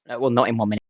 Well, not in 1 minute.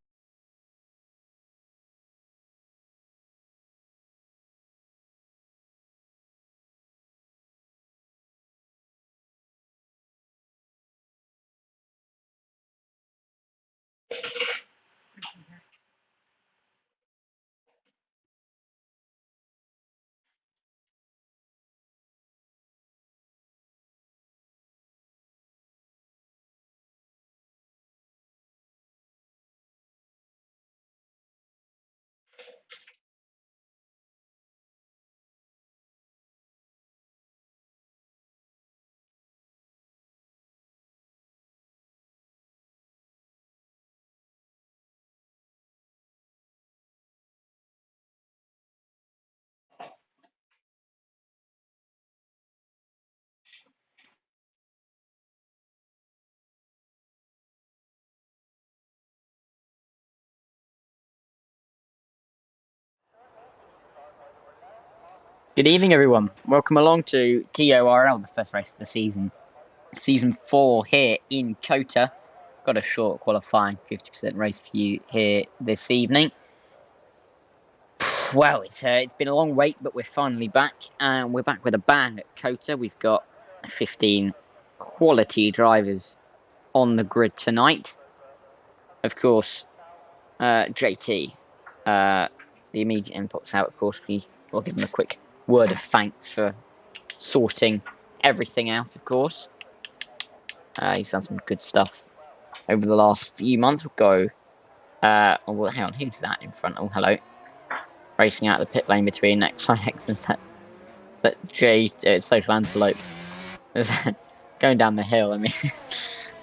Good evening, everyone. Welcome along to TORL, the first race of the season. Season 4 here in Kota. Got a short qualifying 50% race for you here this evening. Well, it's been a long wait, but we're finally back, and we're back with a bang at Kota. We've got 15 quality drivers on the grid tonight. Of course, JT, the immediate inputs out. Of course, we will give him a quick word of thanks for sorting everything out. Of course, he's done some good stuff over the last few months. We'll go. Oh, well, hang on, who's that in front? Oh, hello. Racing out the pit lane between XIX and that J Social Antelope. Going down the hill. I mean,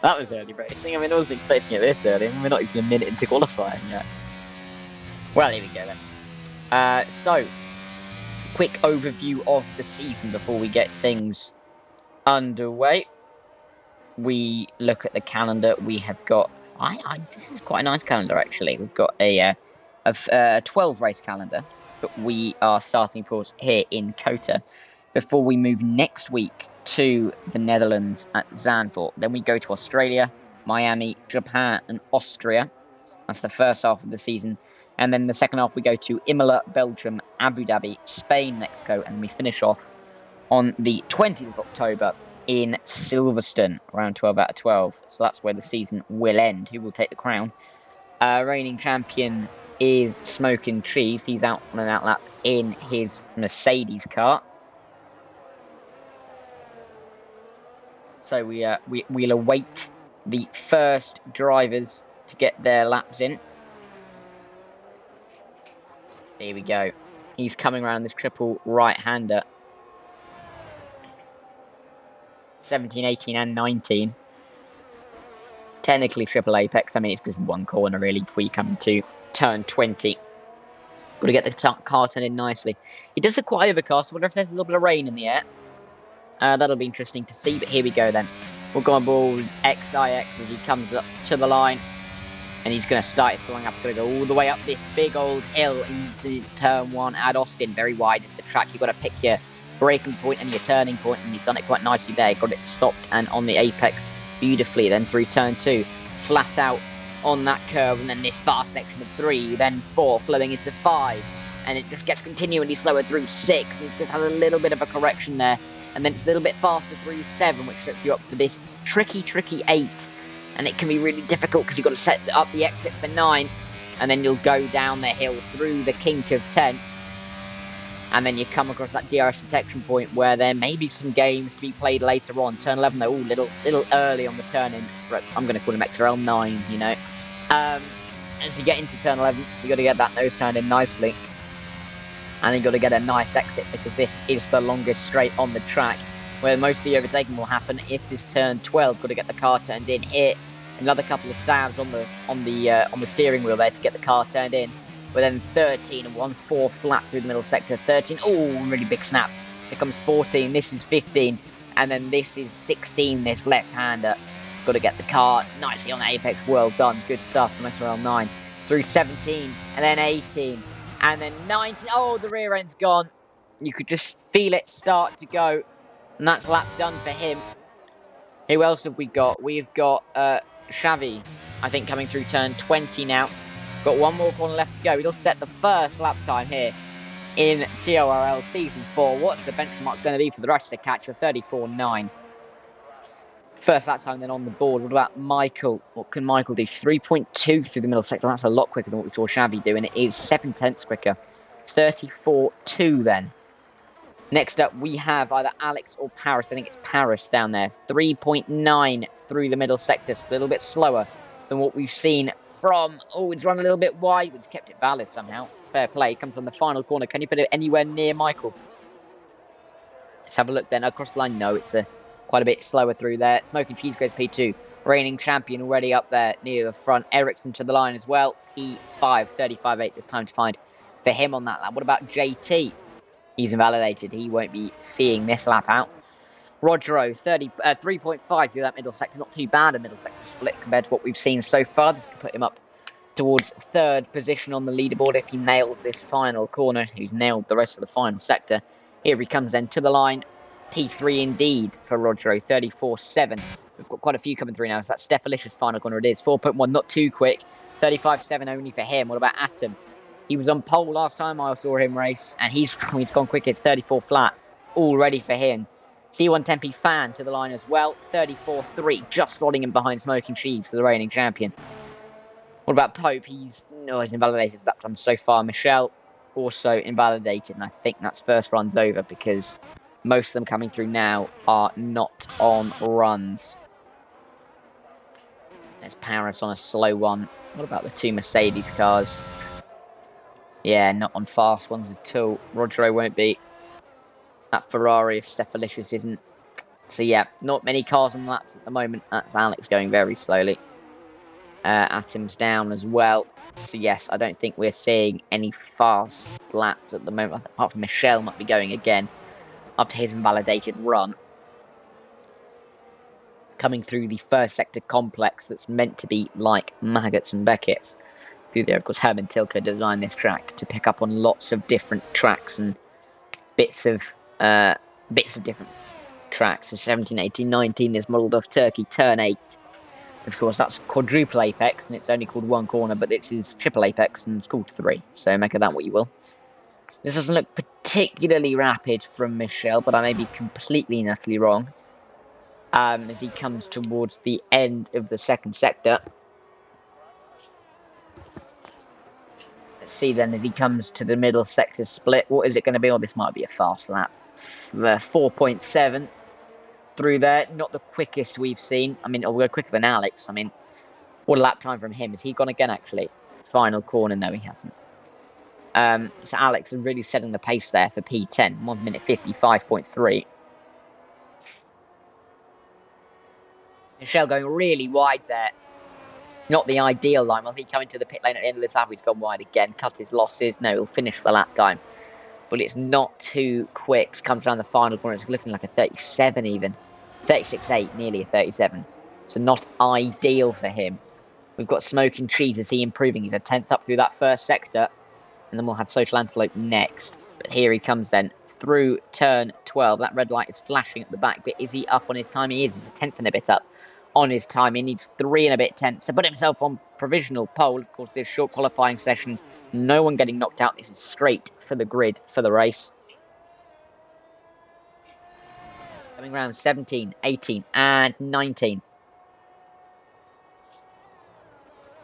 that was early racing. I mean, I wasn't expecting it this early. I mean, we're not even a minute into qualifying yet. Well, here we go then. So, quick overview of the season before we get things underway. We look at the calendar. We have got. This is quite a nice calendar actually. We've got a 12 race calendar, but we are starting, of course, here in Kota before we move next week to the Netherlands at Zandvoort. Then we go to Australia, Miami, Japan, and Austria. That's the first half of the season. And then the second half, we go to Imola, Belgium, Abu Dhabi, Spain, Mexico, and we finish off on the 20th of October in Silverstone, around 12 out of 12. So that's where the season will end. Who will take the crown? Reigning champion is Smoking Cheese. He's out on an outlap in his Mercedes car. So we'll await the first drivers to get their laps in. Here we go. He's coming around this triple right-hander. 17, 18, and 19. Technically triple apex. I mean, it's just one corner, really, before you come to turn 20. Got to get the car turned in nicely. It does look quite overcast. I wonder if there's a little bit of rain in the air. That'll be interesting to see, but here we go then. We'll go on board XIX as he comes up to the line. And he's going to start his flying up. He's going to go all the way up this big old hill into turn 1 at Austin. Very wide. It's the track. You've got to pick your braking point and your turning point, and he's done it quite nicely there. Got it stopped and on the apex beautifully. Then through turn 2, flat out on that curve, and then this fast section of 3, then 4, flowing into 5. And it just gets continually slower through 6. It just has a little bit of a correction there. And then it's a little bit faster through 7, which sets you up for this tricky 8. And it can be really difficult because you've got to set up the exit for 9. And then you'll go down the hill through the kink of 10. And then you come across that DRS detection point where there may be some games to be played later on. Turn 11, though, little early on the turn-in. I'm going to call him XRL 9, you know. As you get into turn 11, you've got to get that nose turned in nicely. And you've got to get a nice exit because this is the longest straight on the track. Where most of the overtaking will happen is turn 12. Got to get the car turned in here. Another couple of stabs on the steering wheel there to get the car turned in. But then 13 and 1-4 flat through the middle sector. 13, oh, really big snap. Here comes 14, this is 15. And then this is 16, this left-hander. Got to get the car nicely on the apex. Well done, good stuff from SRL 9. Through 17, and then 18. And then 19, oh, the rear end's gone. You could just feel it start to go. And that's lap done for him. Who else have we got? We've got Xavi I think, coming through turn 20 now. Got one more corner left to go. It'll set the first lap time here in TORL Season 4. What's the benchmark going to be for the rest of the catcher? 34.9. First lap time then on the board. What about Michael? What can Michael do? 3.2 through the middle sector. That's a lot quicker than what we saw Xavi do, and it is 7/10 quicker. 34.2 then. Next up, we have either Alex or Paris. I think it's Paris down there. 3.9 through the middle sector. It's a little bit slower than what we've seen from... Oh, it's run a little bit wide, but it's kept it valid somehow. Fair play. Comes on the final corner. Can you put it anywhere near Michael? Let's have a look then. Across the line, no, it's quite a bit slower through there. Smoking Cheese goes P2. Reigning champion already up there near the front. Ericsson to the line as well. P5, 35.8. There's time to find for him on that lap. What about JT? He's invalidated. He won't be seeing this lap out. Rodgero, 3.5 through that middle sector. Not too bad a middle sector split compared to what we've seen so far. This can put him up towards third position on the leaderboard if he nails this final corner. He's nailed the rest of the final sector. Here he comes then to the line. P3 indeed for Rodgero, 34.7. We've got quite a few coming through now. So that's Stephalicious final corner it is. 4.1, not too quick. 35.7 only for him. What about Atom? He was on pole last time I saw him race, and he's gone quick. It's 34 flat, all ready for him. C1 Tempe Fan to the line as well, 34.3, just slotting him behind Smoking Cheese, the reigning champion. What about Pope? He's invalidated that time so far. Michelle also invalidated, and I think that's first runs over because most of them coming through now are not on runs. There's Paris on a slow one. What about the two Mercedes cars? Yeah, not on fast ones at all. Rodgero won't be. That Ferrari if Stephalicious isn't. So yeah, not many cars on laps at the moment. That's Alex going very slowly. Atom's down as well. So yes, I don't think we're seeing any fast laps at the moment. Apart from Michelle might be going again after his invalidated run. Coming through the first sector complex that's meant to be like Maggots and Beckett's. Through there, of course, Herman Tilke designed this track to pick up on lots of different tracks and bits of different tracks. So 17, 18, 19 is modelled off Turkey, turn 8. Of course, that's quadruple apex, and it's only called one corner, but this is triple apex, and it's called 3. So make of that what you will. This doesn't look particularly rapid from Michel, but I may be completely and utterly wrong. As he comes towards the end of the second sector. See then as he comes to the middle sector split, what is it going to be? Oh, this might be a fast lap. 4.7 through there, not the quickest we've seen. I mean, we're quicker than Alex. I mean, what a lap time from him. Has he gone again, actually? Final corner, no, he hasn't. So Alex is really setting the pace there for P10, 1 minute 55.3. Michelle going really wide there. Not the ideal line. Will he come into the pit lane at the end of this lap? He's gone wide again. Cut his losses. No, he'll finish for lap time. But it's not too quick. It comes around the final corner. It's looking like a 37 even. 36.8, nearly a 37. So not ideal for him. We've got Smoking Cheese. Is he improving? He's a 10th up through that first sector. And then we'll have Social Antelope next. But here he comes then through turn 12. That red light is flashing at the back. But is he up on his time? He is. He's a 10th and a bit up on his time. He needs 3 and a bit tenths to put himself on provisional pole. Of course, this short qualifying session, no one getting knocked out. This is straight for the grid for the race. Coming round 17, 18 and 19.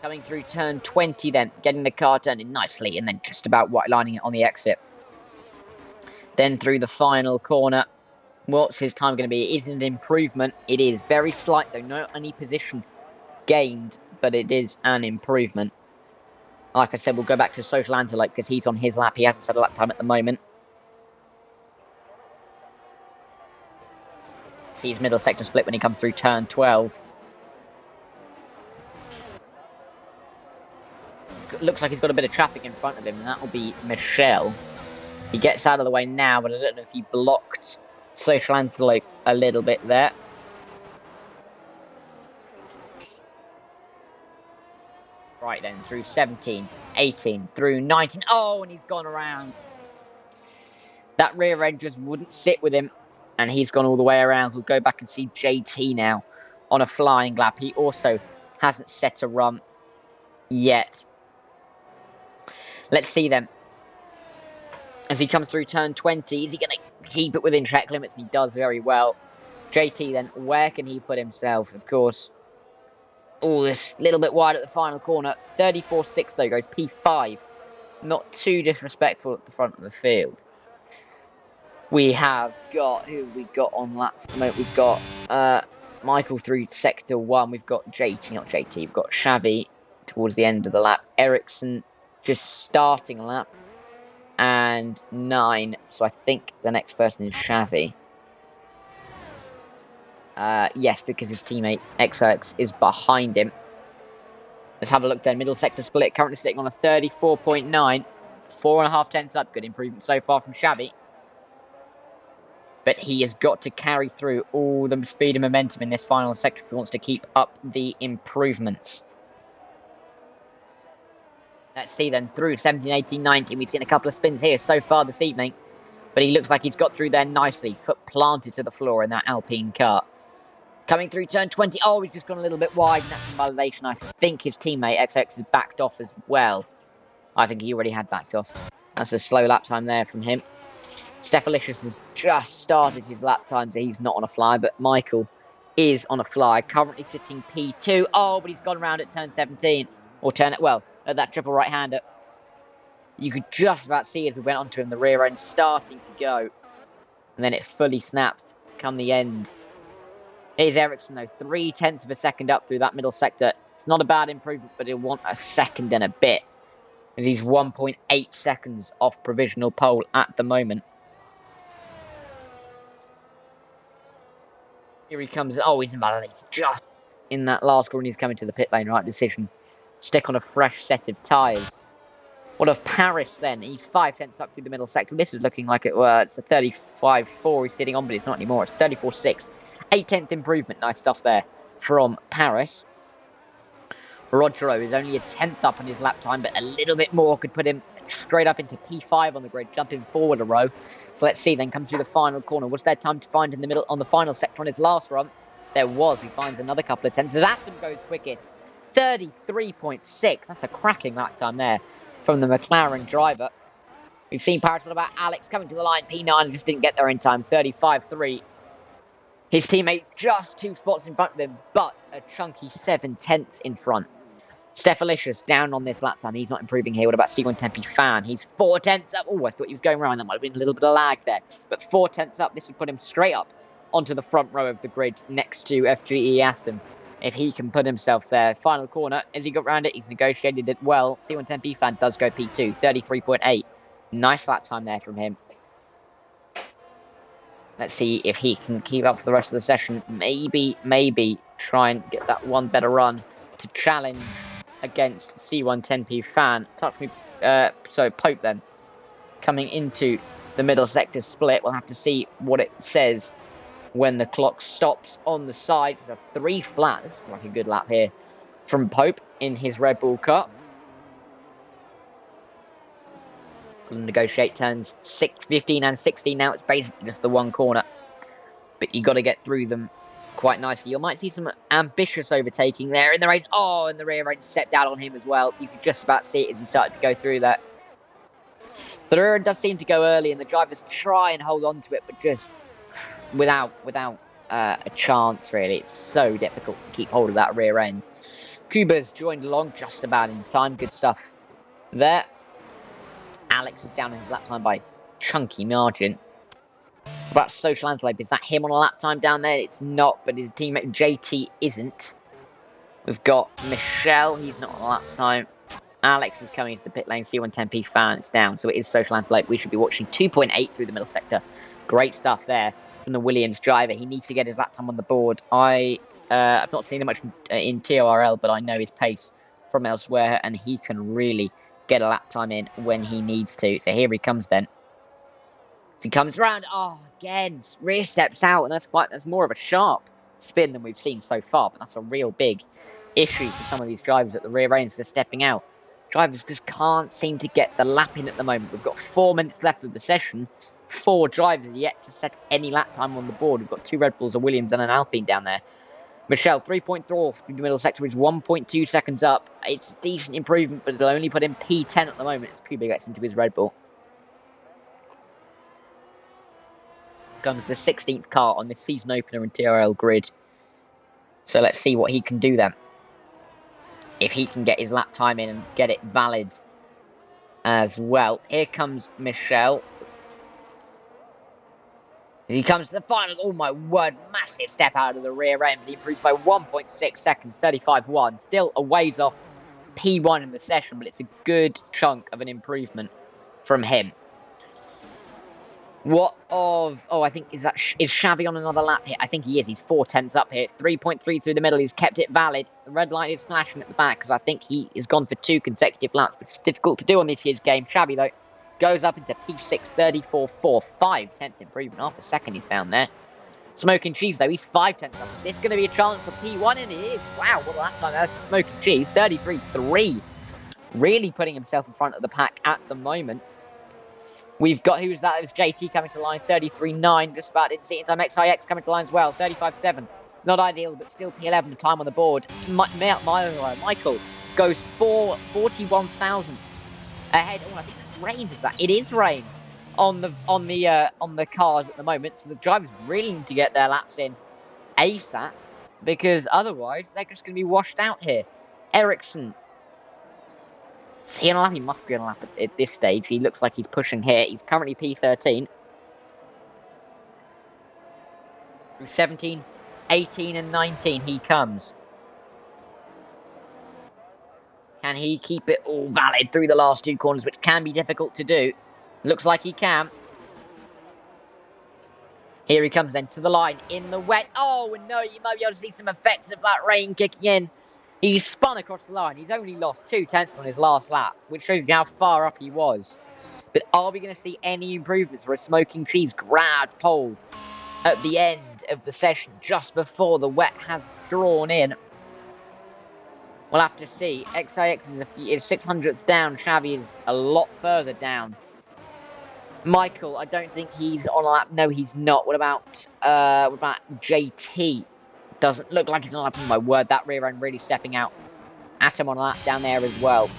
Coming through turn 20 then, getting the car turned in nicely and then just about white lining it on the exit. Then through the final corner. What's his time going to be? It is an improvement. It is very slight, though. Not any position gained, but it is an improvement. Like I said, we'll go back to Social Antelope because he's on his lap. He hasn't set a lap time at the moment. See his middle sector split when he comes through turn 12. It looks like he's got a bit of traffic in front of him, and that will be Michelle. He gets out of the way now, but I don't know if he blocked Social Antelope a little bit there. Right then, through 17, 18, through 19. Oh, and he's gone around. That rear end just wouldn't sit with him, and he's gone all the way around. We'll go back and see JT now on a flying lap. He also hasn't set a run yet. Let's see then. As he comes through turn 20, is he going to keep it within track limits? And he does very well. JT then, where can he put himself? Of course, this little bit wide at the final corner. 34.6 though, goes P5. Not too disrespectful at the front of the field. We have got, who have we got on laps at the moment? We've got Michael through sector 1. We've got JT, not JT. We've got Xavi towards the end of the lap. Ericsson just starting a lap. And 9. So I think the next person is Xavi. Yes, because his teammate XX is behind him. Let's have a look then. Middle sector split. Currently sitting on a 34.9. 4.5 tenths up. Good improvement so far from Xavi. But he has got to carry through all the speed and momentum in this final sector if he wants to keep up the improvements. Let's see then, through 17, 18, 19. We've seen a couple of spins here so far this evening. But he looks like he's got through there nicely. Foot planted to the floor in that Alpine car. Coming through turn 20. Oh, he's just gone a little bit wide. And that's invalidation. I think his teammate, XX, has backed off as well. I think he already had backed off. That's a slow lap time there from him. Stephalicious has just started his lap time, so he's not on a fly. But Michael is on a fly. Currently sitting P2. Oh, but he's gone around at turn 17. Or turn it, well, at that triple right-hander. You could just about see as we went onto him, the rear end starting to go. And then it fully snaps come the end. Here's Ericsson, though. 0.3 of a second up through that middle sector. It's not a bad improvement, but he'll want a second and a bit. As he's 1.8 seconds off provisional pole at the moment. Here he comes. Oh, he's invalidated just in that last corner. He's coming to the pit lane. Right decision. Stick on a fresh set of tyres. What of Paris then? He's 5 tenths up through the middle sector. This is looking like it's a 35.4 he's sitting on, but it's not anymore. It's 34.6. 8/10 improvement. Nice stuff there from Paris. Rogero is only a 10th up on his lap time, but a little bit more could put him straight up into P5 on the grid, jumping forward a row. So let's see then, come through the final corner. Was there time to find in the middle on the final sector on his last run? There was. He finds another couple of tenths. As Atom goes quickest. 33.6. That's a cracking lap time there from the McLaren driver. We've seen Paris. What about Alex coming to the line? P9 just didn't get there in time. 35.3. His teammate just 2 spots in front of him, but a chunky 7 tenths in front. Stephalicious down on this lap time. He's not improving here. What about C1 Tempe Fan? He's 4 tenths up. Oh, I thought he was going around. That might have been a little bit of lag there. But 4 tenths up. This would put him straight up onto the front row of the grid next to FGE Aston. If he can put himself there. Final corner. As he got round it, he's negotiated it well. C1 Tempe Fan does go P2. 33.8. Nice lap time there from him. Let's see if he can keep up for the rest of the session. Maybe try and get that one better run to challenge against C1 10p Fan. So Pope then. Coming into the middle sector split. We'll have to see what it says when the clock stops on the side. It's a 3 flat. This is like a good lap here from Pope in his Red Bull car. Negotiate turns 15 and 16 now. It's basically just the one corner. But you got to get through them quite nicely. You might see some ambitious overtaking there in the race. Oh, and the rear end stepped out on him as well. You could just about see it as he started to go through that. The rear end does seem to go early, and the drivers try and hold on to it, but just without a chance, really. It's so difficult to keep hold of that rear end. Kuba's joined along just about in time. Good stuff there. Alex is down in his lap time by chunky margin. About Social Antelope, is that him on a lap time down there? It's not, but his teammate JT isn't. We've got Michelle, he's not on a lap time. Alex is coming into the pit lane, C1 10p Fan, it's down, so it is Social Antelope. We should be watching 2.8 through the middle sector. Great stuff there from the Williams driver. He needs to get his lap time on the board. I've not seen him much in TORL, but I know his pace from elsewhere, and he can really get a lap time in when he needs to. So here he comes then. As he comes round, again, rear steps out, and that's more of a sharp spin than we've seen so far, but that's a real big issue for some of these drivers at the rear ends. They're stepping out. Drivers just can't seem to get the lap in at the moment. We've got 4 minutes left of the session. 4 drivers yet to set any lap time on the board. We've got 2 Red Bulls, a Williams and an Alpine down there. Michelle, 3.4 through the middle sector is 1.2 seconds up. It's a decent improvement, but they'll only put in P10 at the moment as Kuba gets into his Red Bull. Comes the 16th car on this season opener in TORL grid. So let's see what he can do then. If he can get his lap time in and get it valid as well. Here comes Michelle. He comes to the final. Oh my word, massive step out of the rear end. But he improves by 1.6 seconds, 35.1. Still a ways off P1 in the session, but it's a good chunk of an improvement from him. What of... Oh, I think... Is Xavi on another lap here? I think he is. He's 4/10 up here. 3.3 through the middle. He's kept it valid. The red light is flashing at the back because I think he has gone for 2 consecutive laps, which is difficult to do on this year's game. Xavi, though, goes up into P6, 34.4. 5/10 improvement. Half a second he's down there. Smoking Cheese, though, he's 5/10 up. Is this going to be a chance for P1? And it is. Wow, what a lap time there for Smoking Cheese. 33.3. Really putting himself in front of the pack at the moment. We've got, who's that? It was JT coming to line, 33.9. Just about didn't see it in time. XIX coming to line as well, 35.7. Not ideal, but still P11, the time on the board. Michael goes 41 thousandths ahead. Oh, I think that's rain, is that? It is rain on the cars at the moment. So the drivers really need to get their laps in ASAP, because otherwise they're just going to be washed out here. Ericsson. Is he on a lap? He must be on a lap at this stage. He looks like he's pushing here. He's currently P13. 17, 18 and 19 he comes. Can he keep it all valid through the last 2 corners, which can be difficult to do? Looks like he can. Here he comes then to the line in the wet. Oh, no, you might be able to see some effects of that rain kicking in. He's spun across the line. He's only lost 2/10 on his last lap, which shows you how far up he was. But are we going to see any improvements, or a Smoking Cheese grabbed pole at the end of the session, just before the wet has drawn in? We'll have to see. XIX is 600ths down. Xavi is a lot further down. Michael, I don't think he's on a lap. No, he's not. What about JT? Doesn't look like he's on a lap. Oh my word, that rear end really stepping out. Atom on a lap down there as well.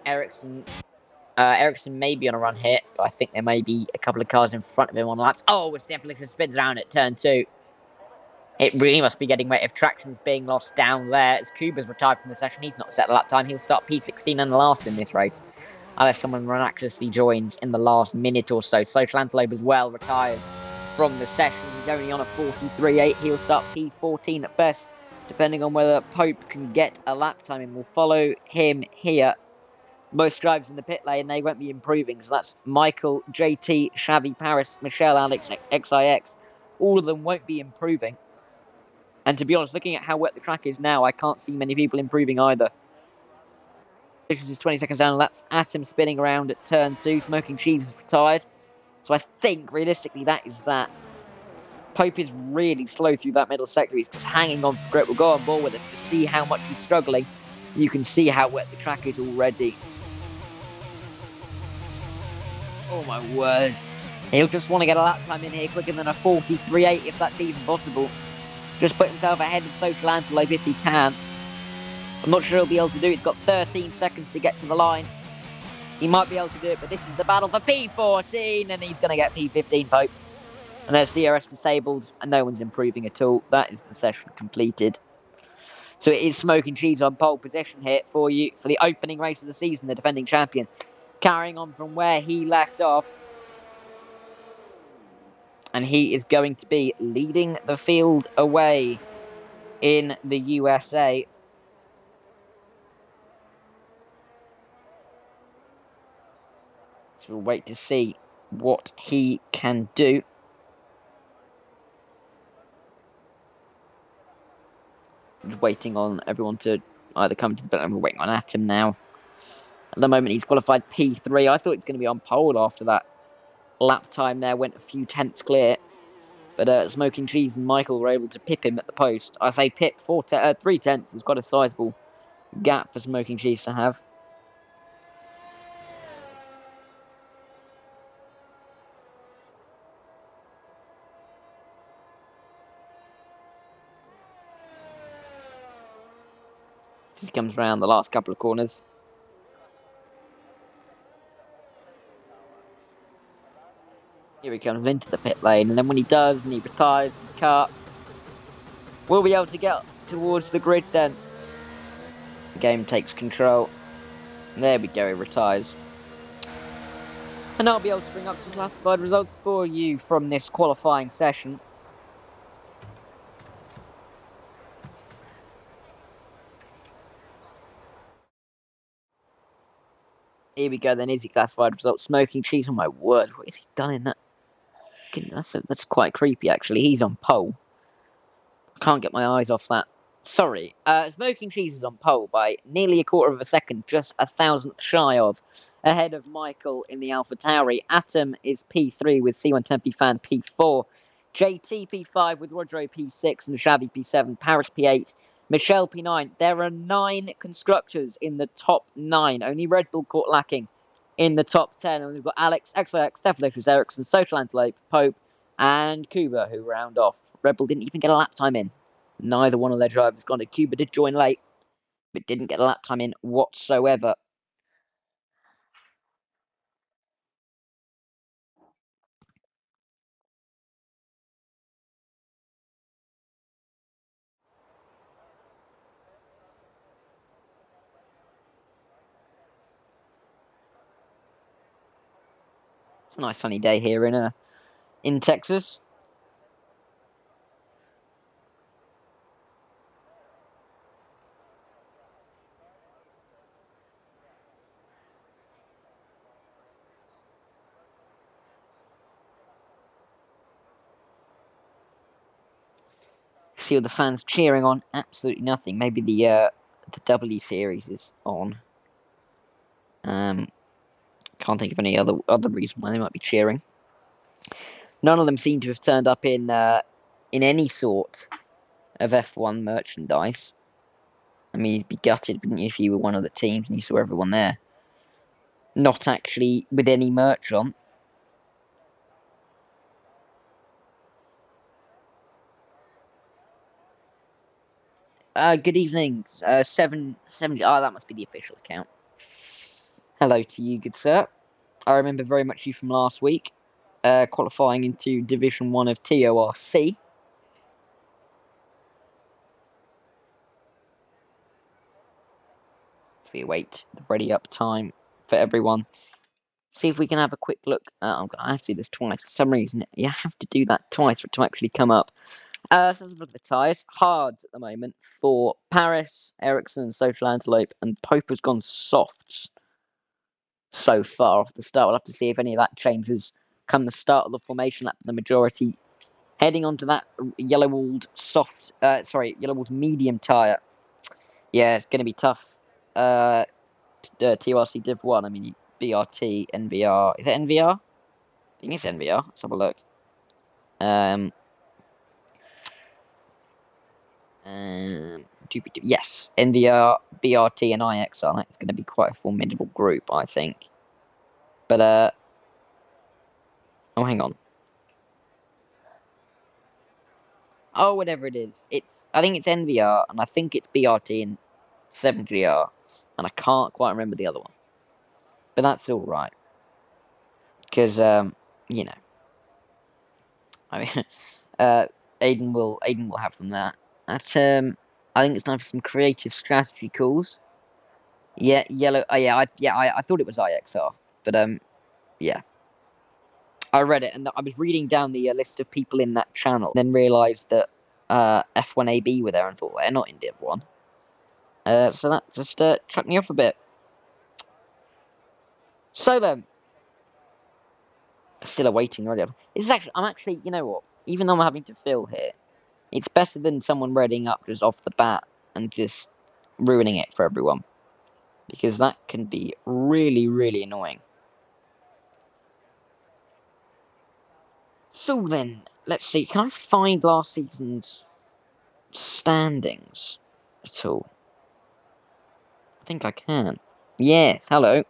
Ericsson may be on a run here, but I think there may be a couple of cars in front of him on laps. Oh, it's definitely spins around at turn 2. It really must be getting wet if traction's being lost down there. As Kuba's retired from the session, he's not set a lap time. He'll start P16 and last in this race, unless someone miraculously joins in the last minute or so. Social Antelope as well retires from the session. He's only on a 43.8. He'll start P14 at best, depending on whether Pope can get a lap time, and we'll follow him here. Most drivers in the pit lane, they won't be improving. So that's Michael, JT, Xavi, Paris, Michelle, Alex, XIX. All of them won't be improving. And to be honest, looking at how wet the track is now, I can't see many people improving either. This is 20 seconds down, and that's Atom spinning around at turn 2. Smoking Cheese is retired. So I think, realistically, that is that. Pope is really slow through that middle sector. He's just hanging on for grip. We'll go on board with him to see how much he's struggling. You can see how wet the track is already. Oh my word. He'll just want to get a lap time in here quicker than a 43.8 if that's even possible. Just put himself ahead of Social Antelope if he can. I'm not sure he'll be able to do it. He's got 13 seconds to get to the line. He might be able to do it, but this is the battle for P14, and he's going to get P15, Pope. And there's DRS disabled, and no one's improving at all. That is the session completed. So it is Smoking Cheese on pole position here for you for the opening race of the season, the defending champion. Carrying on from where he left off. And he is going to be leading the field away in the USA. So we'll wait to see what he can do. Just waiting on everyone to either come to the pit. We're waiting on Atom now. At the moment, he's qualified P3. I thought he was going to be on pole after that lap time there. Went a few tenths clear. But Smoking Cheese and Michael were able to pip him at the post. I say pip, 3 tenths. It's quite a sizable gap for Smoking Cheese to have. Just comes around the last couple of corners. Here he comes into the pit lane, and then when he does, and he retires his car, we'll be able to get towards the grid then. The game takes control. There we go, he retires. And I'll be able to bring up some classified results for you from this qualifying session. Here we go then, easy classified results. Smoking cheese, oh my word, what has he done in that? That's quite creepy actually, he's on pole. I can't get my eyes off that. Sorry, Smoking Cheese is on pole by nearly a quarter of a second, just a thousandth shy of, ahead of Michael in the AlphaTauri. Atom is P3 with C1 Tempe Fan P4, JT P5 with Rodro P6 and Xavi P7, Paris P8, Michelle P9. There are 9 constructors in the top 9, only Red Bull caught lacking in the top 10, and we've got Alex, XLX, Stefan Ericsson, Social Antelope, Pope, and Kuba, who round off. Red Bull didn't even get a lap time in. Neither one of their drivers gone. Cuba did join late, but didn't get a lap time in whatsoever. It's a nice sunny day here in Texas. See all the fans cheering on. Absolutely nothing. Maybe the W series is on. Can't think of any other reason why they might be cheering. None of them seem to have turned up in any sort of F1 merchandise. I mean, you'd be gutted, wouldn't you, if you were one of the teams and you saw everyone there not actually with any merch on. Good evening. 770. Oh, that must be the official account. Hello to you, good sir. I remember very much you from last week, qualifying into Division 1 of TORC. So we wait the ready up time for everyone. See if we can have a quick look. I have to do this twice. For some reason, you have to do that twice for it to actually come up. So let's look at the tyres. Hards at the moment for Paris, Ericsson, Social Antelope, and Pope has gone softs so far off the start. We'll have to see if any of that changes come the start of the formation lap. The majority heading onto that yellow-walled yellow-walled medium tyre. Yeah, it's going to be tough. TRC Div 1, I mean, BRT, NVR. Is it NVR? I think it's NVR. Let's have a look. Yes, NVR, BRT, and IXR. That's going to be quite a formidable group, I think. But, oh, hang on. Oh, whatever it is. I think it's NVR, and I think it's BRT and 7GR, and I can't quite remember the other one. But that's all right. Because, you know. I mean, Aiden will have them there. That's, I think it's time for some creative strategy calls. Yeah, yellow. I thought it was IXR, but yeah. I read it, and I was reading down the list of people in that channel, then realised that F1AB were there, and thought they're not in Div 1. So that just chucked me off a bit. So then, still awaiting the ready. I'm actually, you know what? Even though I'm having to fill here, it's better than someone readying up just off the bat and just ruining it for everyone, because that can be really, really annoying. So then, let's see. Can I find last season's standings at all? I think I can. Yes, hello.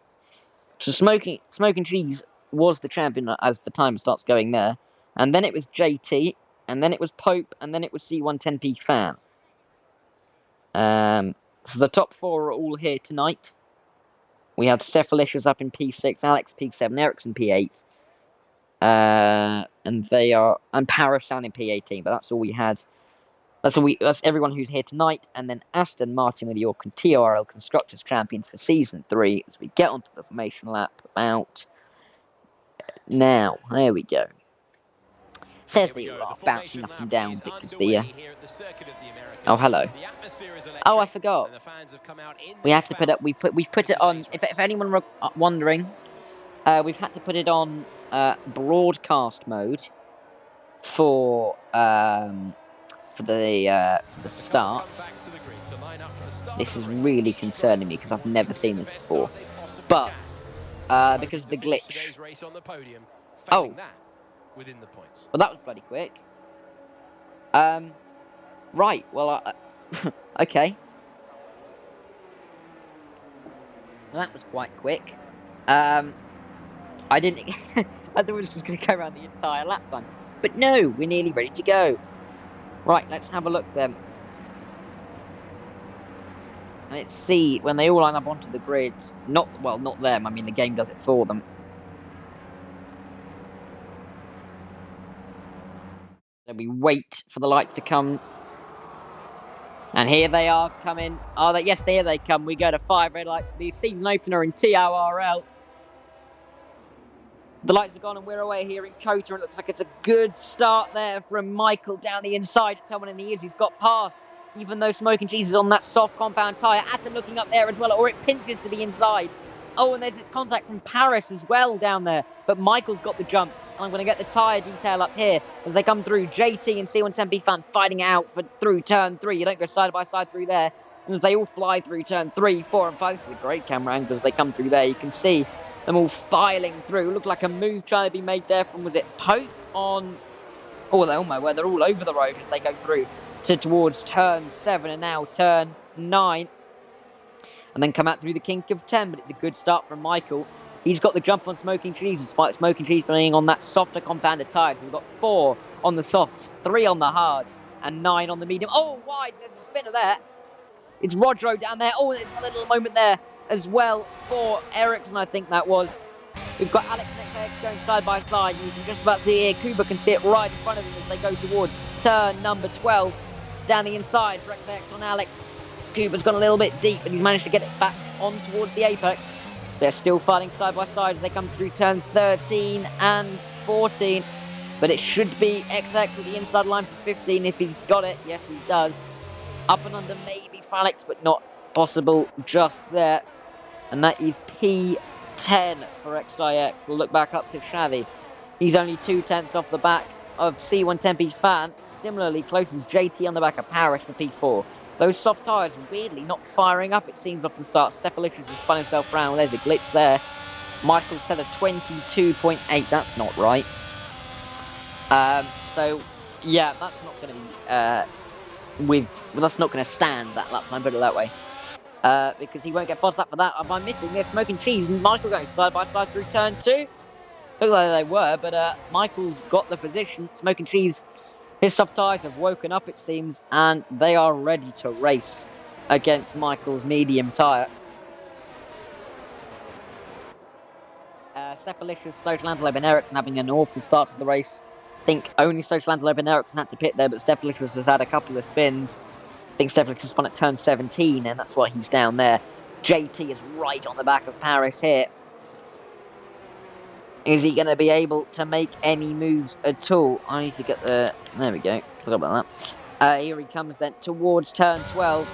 So Smoking Cheese was the champion as the time starts going there. And then it was JT, and then it was Pope, and then it was C110P Fan. So the top 4 are all here tonight. We had Cephalicious up in P6, Alex P7, Ericsson P8. And they are... And Paris down in P18, but that's all we had. That's everyone who's here tonight. And then Aston Martin with your TORL Constructors Champions for Season 3 as we get onto the formation lap about... Now, there we go. Says they are bouncing up and down because the... Oh, hello. Oh, I forgot. We have to put it... We've put it on... If anyone wondering, we've had to put it on broadcast mode for the start. This is really concerning me because I've never seen this before. But because of the glitch. Oh. Well, that was bloody quick. Right. Well, okay. Well, that was quite quick. I didn't... I thought we were just going to go around the entire lap time. But no, we're nearly ready to go. Right, let's have a look then. Let's see, when they all line up onto the grid... Not them, I mean the game does it for them. So we wait for the lights to come. And here they are coming. Oh, yes, here they come. We go to 5 red lights for the season opener in TORL. The lights are gone and we're away here in Kota. It looks like it's a good start there from Michael down the inside. Tell me, he is. He's got past. Even though Smoking Cheese is on that soft compound tyre. Atom looking up there as well, or it pinches to the inside. Oh, and there's a contact from Paris as well down there. But Michael's got the jump. And I'm going to get the tyre detail up here as they come through. JT and C110B fan fighting it out through turn 3. You don't go side by side through there. And as they all fly through turn 3, 4 and 5. This is a great camera angle as they come through there. You can see them all filing through. Looked like a move trying to be made there from, was it Pope on... Oh my word, they're all over the road as they go through towards turn 7 and now turn 9. And then come out through the kink of 10, but it's a good start from Michael. He's got the jump on Smoking Cheese, despite Smoking Cheese being on that softer compounded tyre. We've got 4 on the softs, 3 on the hards, and 9 on the medium. Oh, wide, there's a spinner there. It's Rodro down there. Oh, there's a little moment there as well for Ericsson, I think that was. We've got Alex next going side by side. You can just about see it here. Kuba can see it right in front of them as they go towards turn number 12. Down the inside for XX on Alex. Kuba's gone a little bit deep and he's managed to get it back on towards the apex. They're still fighting side by side as they come through turn 13 and 14. But it should be XX at the inside line for 15 if he's got it. Yes, he does. Up and under maybe for Alex, but not possible just there. And that is P10 for XIX. We'll look back up to Xavi. He's only 2/10 off the back of C110B fan. Similarly close as JT on the back of Paris for P4. Those soft tyres weirdly not firing up, it seems, off the start. Stephalicious has spun himself round. There's a glitch there. Michael said a 22.8. That's not right. So, yeah, that's not going to be... that's not going to stand that lap time, put it that way. Because he won't get fussed up for that. Am I missing this? Smoking Cheese and Michael going side by side through turn 2. Look like they were, but Michael's got the position. Smoking Cheese, his soft tyres have woken up, it seems, and they are ready to race against Michael's medium tyre. Cephalicious, Social Antelope and Ericsson having an awful start to the race. I think only Social Antelope and Ericsson had to pit there, but Cephalicious has had a couple of spins. I think Cephalicious spun at turn 17, and that's why he's down there. JT is right on the back of Paris here. Is he going to be able to make any moves at all? I need to get the... There we go. Forgot about that. Here he comes then towards turn 12.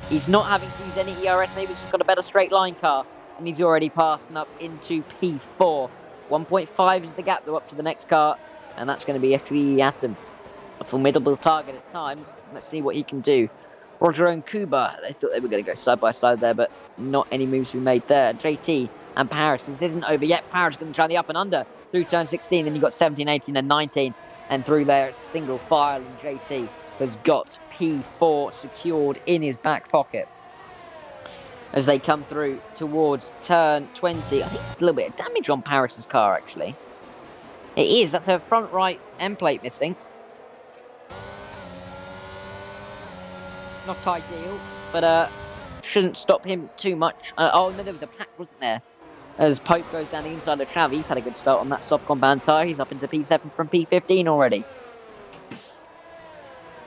He's not having to use any ERS. Maybe he's just got a better straight line car. And he's already passing up into P4. 1.5 is the gap, though, up to the next car. And that's going to be FE Atom. A formidable target at times. Let's see what he can do. Roger and Kuba. They thought they were going to go side by side there, but not any moves to be made there. JT and Paris. This isn't over yet. Paris is going to try the up and under through turn 16. Then you've got 17, 18 and 19. And through there, it's single file. And JT has got P4 secured in his back pocket. As they come through towards turn 20. I think there's a little bit of damage on Paris's car, actually. It is. That's her front right end plate missing. Not ideal, but shouldn't stop him too much. Oh, no, there was a pack, wasn't there? As Pope goes down the inside of Xavi, he's had a good start on that soft compound tyre. He's up into P7 from P15 already.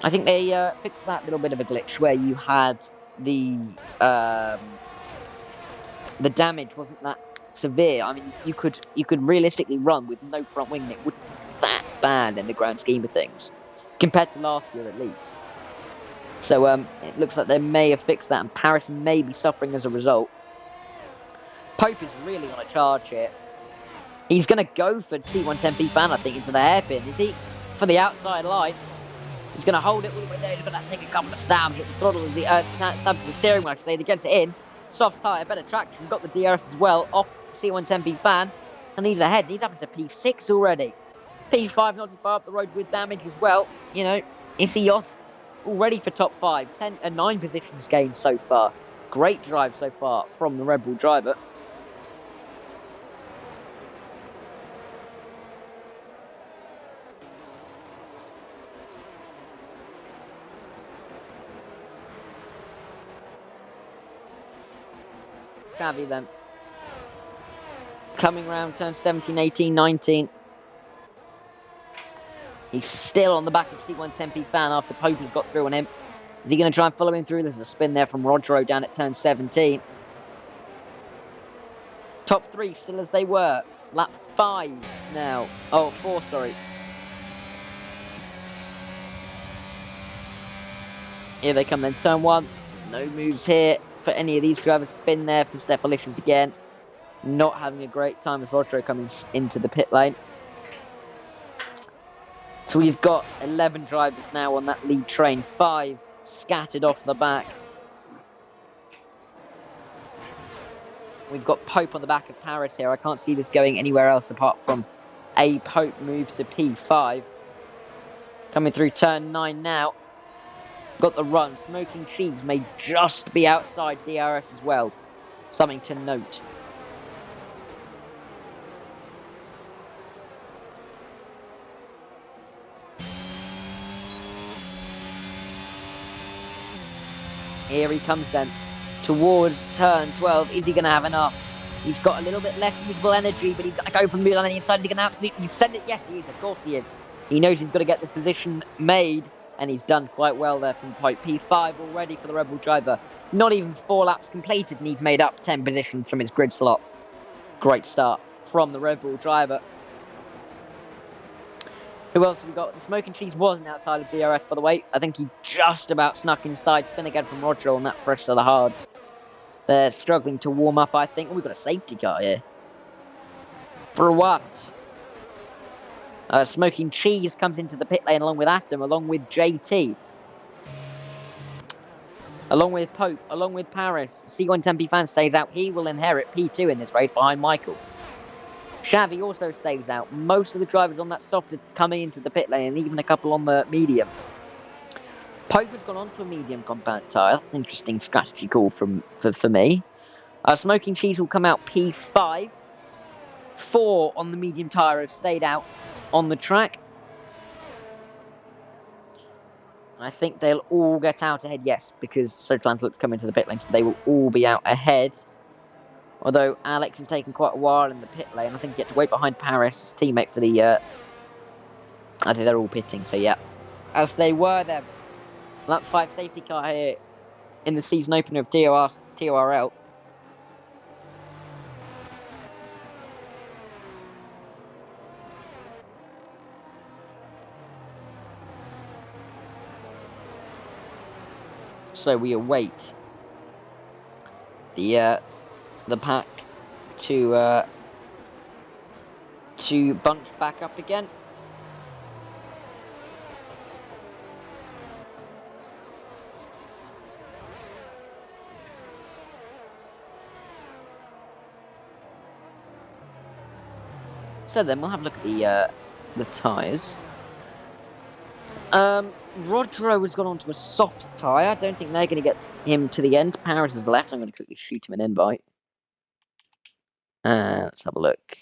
I think they fixed that little bit of a glitch where you had the damage wasn't that severe. I mean, you could realistically run with no front wing, and it wouldn't be that bad in the grand scheme of things, compared to last year at least. So it looks like they may have fixed that, and Paris may be suffering as a result. Pope is really on a charge here. He's going to go for C110P fan, I think, into the hairpin, is he? For the outside line. He's going to hold it all the way there. He's going to take a couple of stabs at the throttle of the stabs to the steering wheel, I should say. He gets it in. Soft tyre, better traction. Got the DRS as well off C110P fan. And he's ahead. He's up into P6 already. P5 not too far up the road with damage as well. You know, is he off already for top 5? 10 and 9 positions gained so far. Great drive so far from the Red Bull driver. Xavi then. Coming round turn 17, 18, 19. He's still on the back of C110P fan after Pope has got through on him. Is he going to try and follow him through? There's a spin there from Rodro down at turn 17. Top 3 still as they were. Lap 5 now. Oh, 4, sorry. Here they come then. Turn 1. No moves here for any of these drivers. Spin there for Stepalicious again. Not having a great time as Rodro coming into the pit lane. So we've got 11 drivers now on that lead train. 5 scattered off the back. We've got Pope on the back of Paris here. I can't see this going anywhere else apart from a Pope move to P5. Coming through turn 9 now. Got the run. Smoking Cheese may just be outside DRS as well. Something to note. Here he comes then. Towards turn 12. Is he going to have enough? He's got a little bit less usable energy, but he's going to go for the middle on the inside. Is he going to absolutely send it? Yes, he is. Of course he is. He knows he's got to get this position made, and he's done quite well there from Pope. P5 already for the Red Bull driver. Not even 4 laps completed, and he's made up 10 positions from his grid slot. Great start from the Red Bull driver. Who else have we got? The Smoking Cheese wasn't outside of DRS, by the way. I think he just about snuck inside. Spin again from Rodro on that fresh set of hards. They're struggling to warm up, I think. Oh, we've got a safety car here. For what? Smoking Cheese comes into the pit lane along with Atom, along with JT. Along with Pope, along with Paris. C110P fan stays out. He will inherit P2 in this race behind Michael. Xavi also stays out. Most of the drivers on that soft are coming into the pit lane, and even a couple on the medium. Pope has gone on to a medium compound tyre. That's an interesting strategy call for me. Smoking Cheese will come out P5. 4 on the medium tyre have stayed out on the track. I think they'll all get out ahead, yes, because Social Antelope's come into the pit lane, so they will all be out ahead. Although Alex has taken quite a while in the pit lane. I think he gets to wait behind Paris, his teammate for the... I think they're all pitting, so yeah. As they were there. Lap 5 safety car here in the season opener of TORL. So we await the pack to bunch back up again. So then we'll have a look at the tyres. Rodro has gone onto a soft tyre. I don't think they're going to get him to the end. Paris is left. I'm going to quickly shoot him an invite. Let's have a look.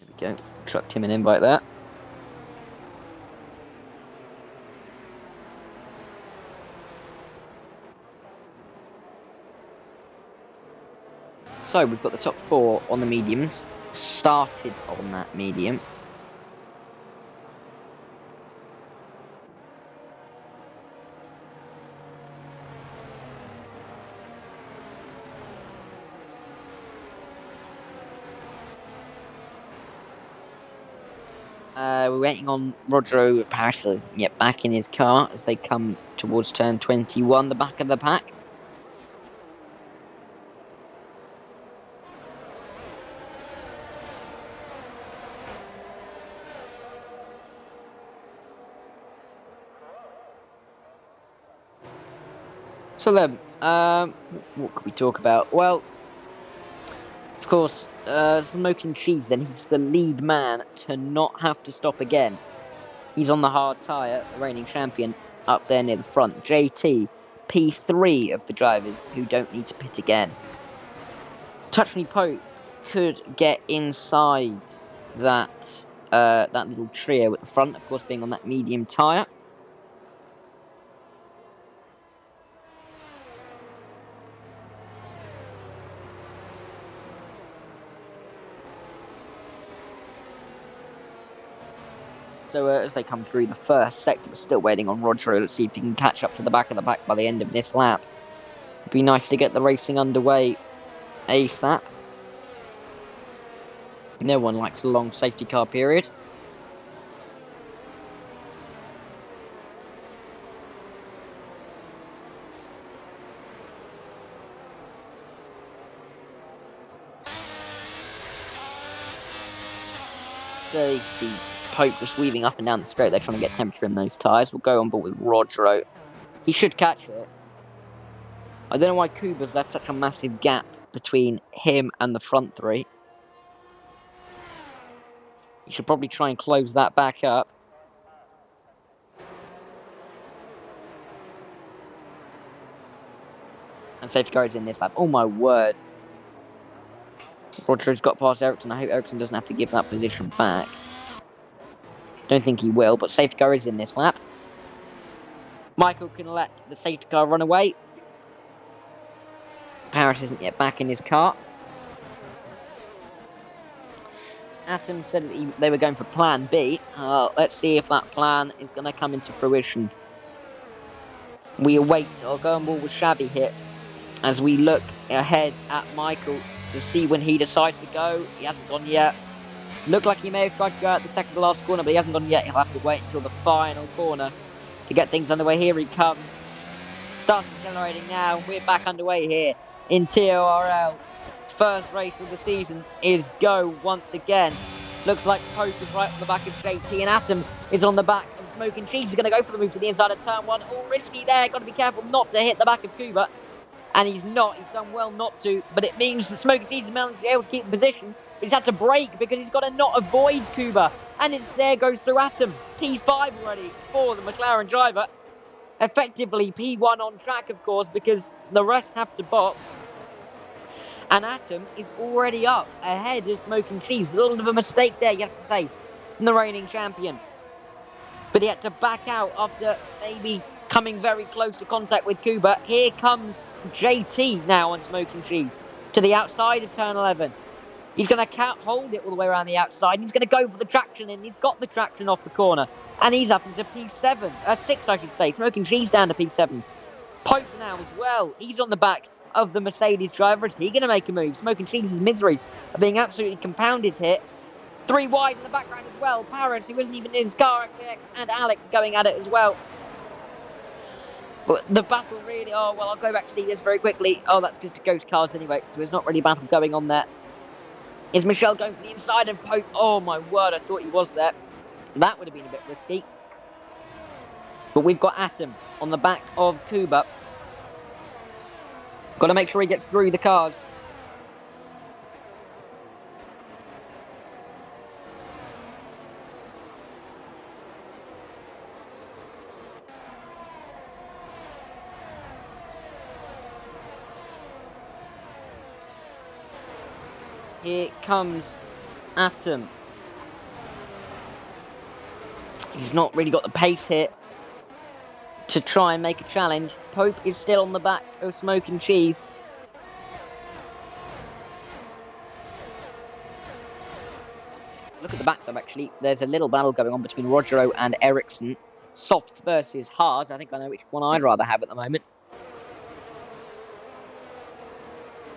There we go. Chucked him an invite there. So we've got the top 4 on the mediums. Started on that medium. We're waiting on Rodrigo Paris to get back in his car as they come towards turn 21, the back of the pack. So then, what could we talk about? Well, of course, Smoking Cheese, then he's the lead man to not have to stop again. He's on the hard tyre, the reigning champion, up there near the front. JT, P3 of the drivers who don't need to pit again. Touch Me Pope could get inside that little trio at the front, of course, being on that medium tyre. So as they come through the first sector, we're still waiting on Roger. Let's see if he can catch up to the back of the pack by the end of this lap. It'd be nice to get the racing underway ASAP. No one likes a long safety car period. So you see Pope just weaving up and down the straight. They're trying to get temperature in those tyres. We'll go on board with Rodro. He should catch it. I don't know why Kuba's left such a massive gap between him and the front 3. You should probably try and close that back up. And safety car is in this lap. Oh my word. Rodro's got past Ericsson. I hope Ericsson doesn't have to give that position back. Don't think he will, but safety car is in this lap. Michael can let the safety car run away. Paris isn't yet back in his car. Atom said that they were going for plan B. Let's see if that plan is going to come into fruition. We await. I'll go on board with Shabby here as we look ahead at Michael to see when he decides to go. He hasn't gone yet. Looked like he may have tried to go out the second to last corner, but he hasn't gone yet. He'll have to wait until the final corner to get things underway. Here he comes. Starts accelerating now. We're back underway here in TORL. First race of the season is go once again. Looks like Pope is right on the back of JT, and Atom is on the back of Smoking Cheese. He's going to go for the move to the inside of turn 1. All risky there. Got to be careful not to hit the back of Kuba. And he's not. He's done well not to. But it means that Smoking Cheese is managed to be able to keep the position. But he's had to brake because he's got to not avoid Kuba. And it's there goes through Atom. P5 already for the McLaren driver. Effectively P1 on track, of course, because the rest have to box. And Atom is already up ahead of Smoking Cheese. A little bit of a mistake there, you have to say, from the reigning champion. But he had to back out after maybe coming very close to contact with Kuba. Here comes JT now on Smoking Cheese to the outside of turn 11. He's going to hold it all the way around the outside. And he's going to go for the traction in. He's got the traction off the corner. And he's up into P7. 6, I should say. Smoking Cheese down to P7. Pope now as well. He's on the back of the Mercedes driver. Is he going to make a move? Smoking Cheese's miseries are being absolutely compounded here. 3 wide in the background as well. Paris, who isn't even in his car, XAX, and Alex going at it as well. But the battle really... Oh, well, I'll go back to see this very quickly. Oh, that's just ghost cars anyway, so there's not really a battle going on there. Is Michelle going for the inside of Pope? Oh, my word, I thought he was there. That would have been a bit risky. But we've got Atom on the back of Kuba. Got to make sure he gets through the cars. Here comes Atom. He's not really got the pace here to try and make a challenge. Pope is still on the back of Smoking Cheese. look at the back, though, actually. There's a little battle going on between Rogero and Ericsson. Softs versus hards. I think I know which one I'd rather have at the moment.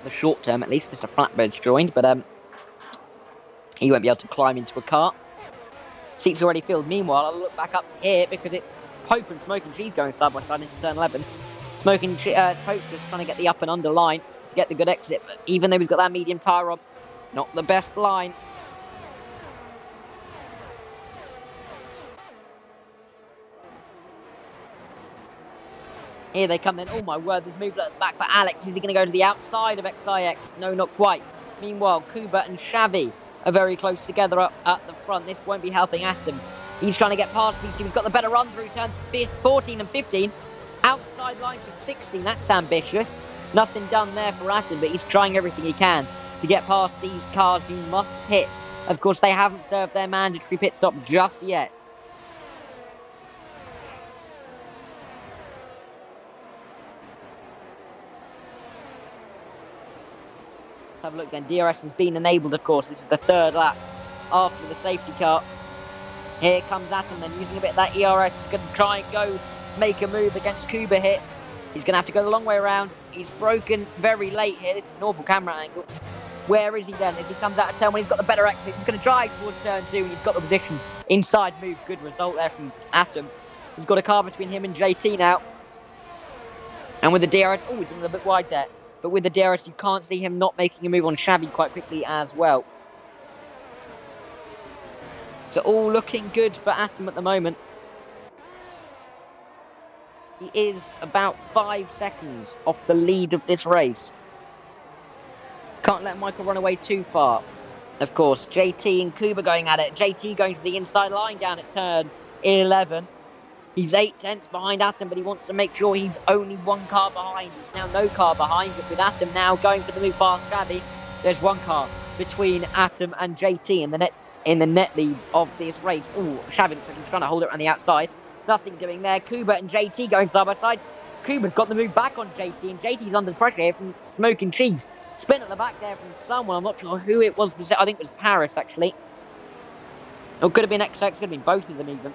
The short term, at least. Mr. Flatbed's joined, but he won't be able to climb into a car. Seats already filled. Meanwhile, I'll look back up here because it's Pope and Smoking Cheese going side by side into turn 11. Pope just trying to get the up and under line to get the good exit, but even though he's got that medium tyre on, not the best line. Here they come then. Oh my word, there's moved back for Alex. Is he going to go to the outside of XIX? No, not quite. Meanwhile, Kuba and Xavi are very close together up at the front. This won't be helping Atom. He's trying to get past these two. He's got the better run through turn 14 and 15. Outside line for 16. That's ambitious. Nothing done there for Atom, but he's trying everything he can to get past these cars who must pit. Of course, they haven't served their mandatory pit stop just yet. Have a look then. DRS has been enabled, of course. This is the third lap after the safety car. Here comes Atom then, using a bit of that ERS. He's going to try and go make a move against Kuba here. He's going to have to go the long way around. He's broken very late here. This is an awful camera angle. Where is he then? As he comes out of turn 1, he's got the better exit. He's going to drive towards turn 2, and he's got the position. Inside move, good result there from Atom. He's got a car between him and JT now. And with the DRS, oh, he's a little bit wide there. But with the DRS, you can't see him not making a move on Xavi quite quickly as well. So all looking good for Atom at the moment. He is about 5 seconds off the lead of this race. Can't let Michael run away too far. Of course, JT and Kuba going at it. JT going to the inside line down at turn 11. He's 8 tenths behind Atom, but he wants to make sure he's only 1 car behind. He's now no car behind, but with Atom now going for the move past Xavi, there's 1 car between Atom and JT in the net lead of this race. Ooh, Xavi looks like he's trying to hold it around the outside. Nothing doing there. Kuba and JT going side by side. Kuba's got the move back on JT, and JT's under pressure here from Smoking Cheese. Spin at the back there from someone. I'm not sure who it was. I think it was Paris, actually. Or it could have been XX. Could have been both of them, even.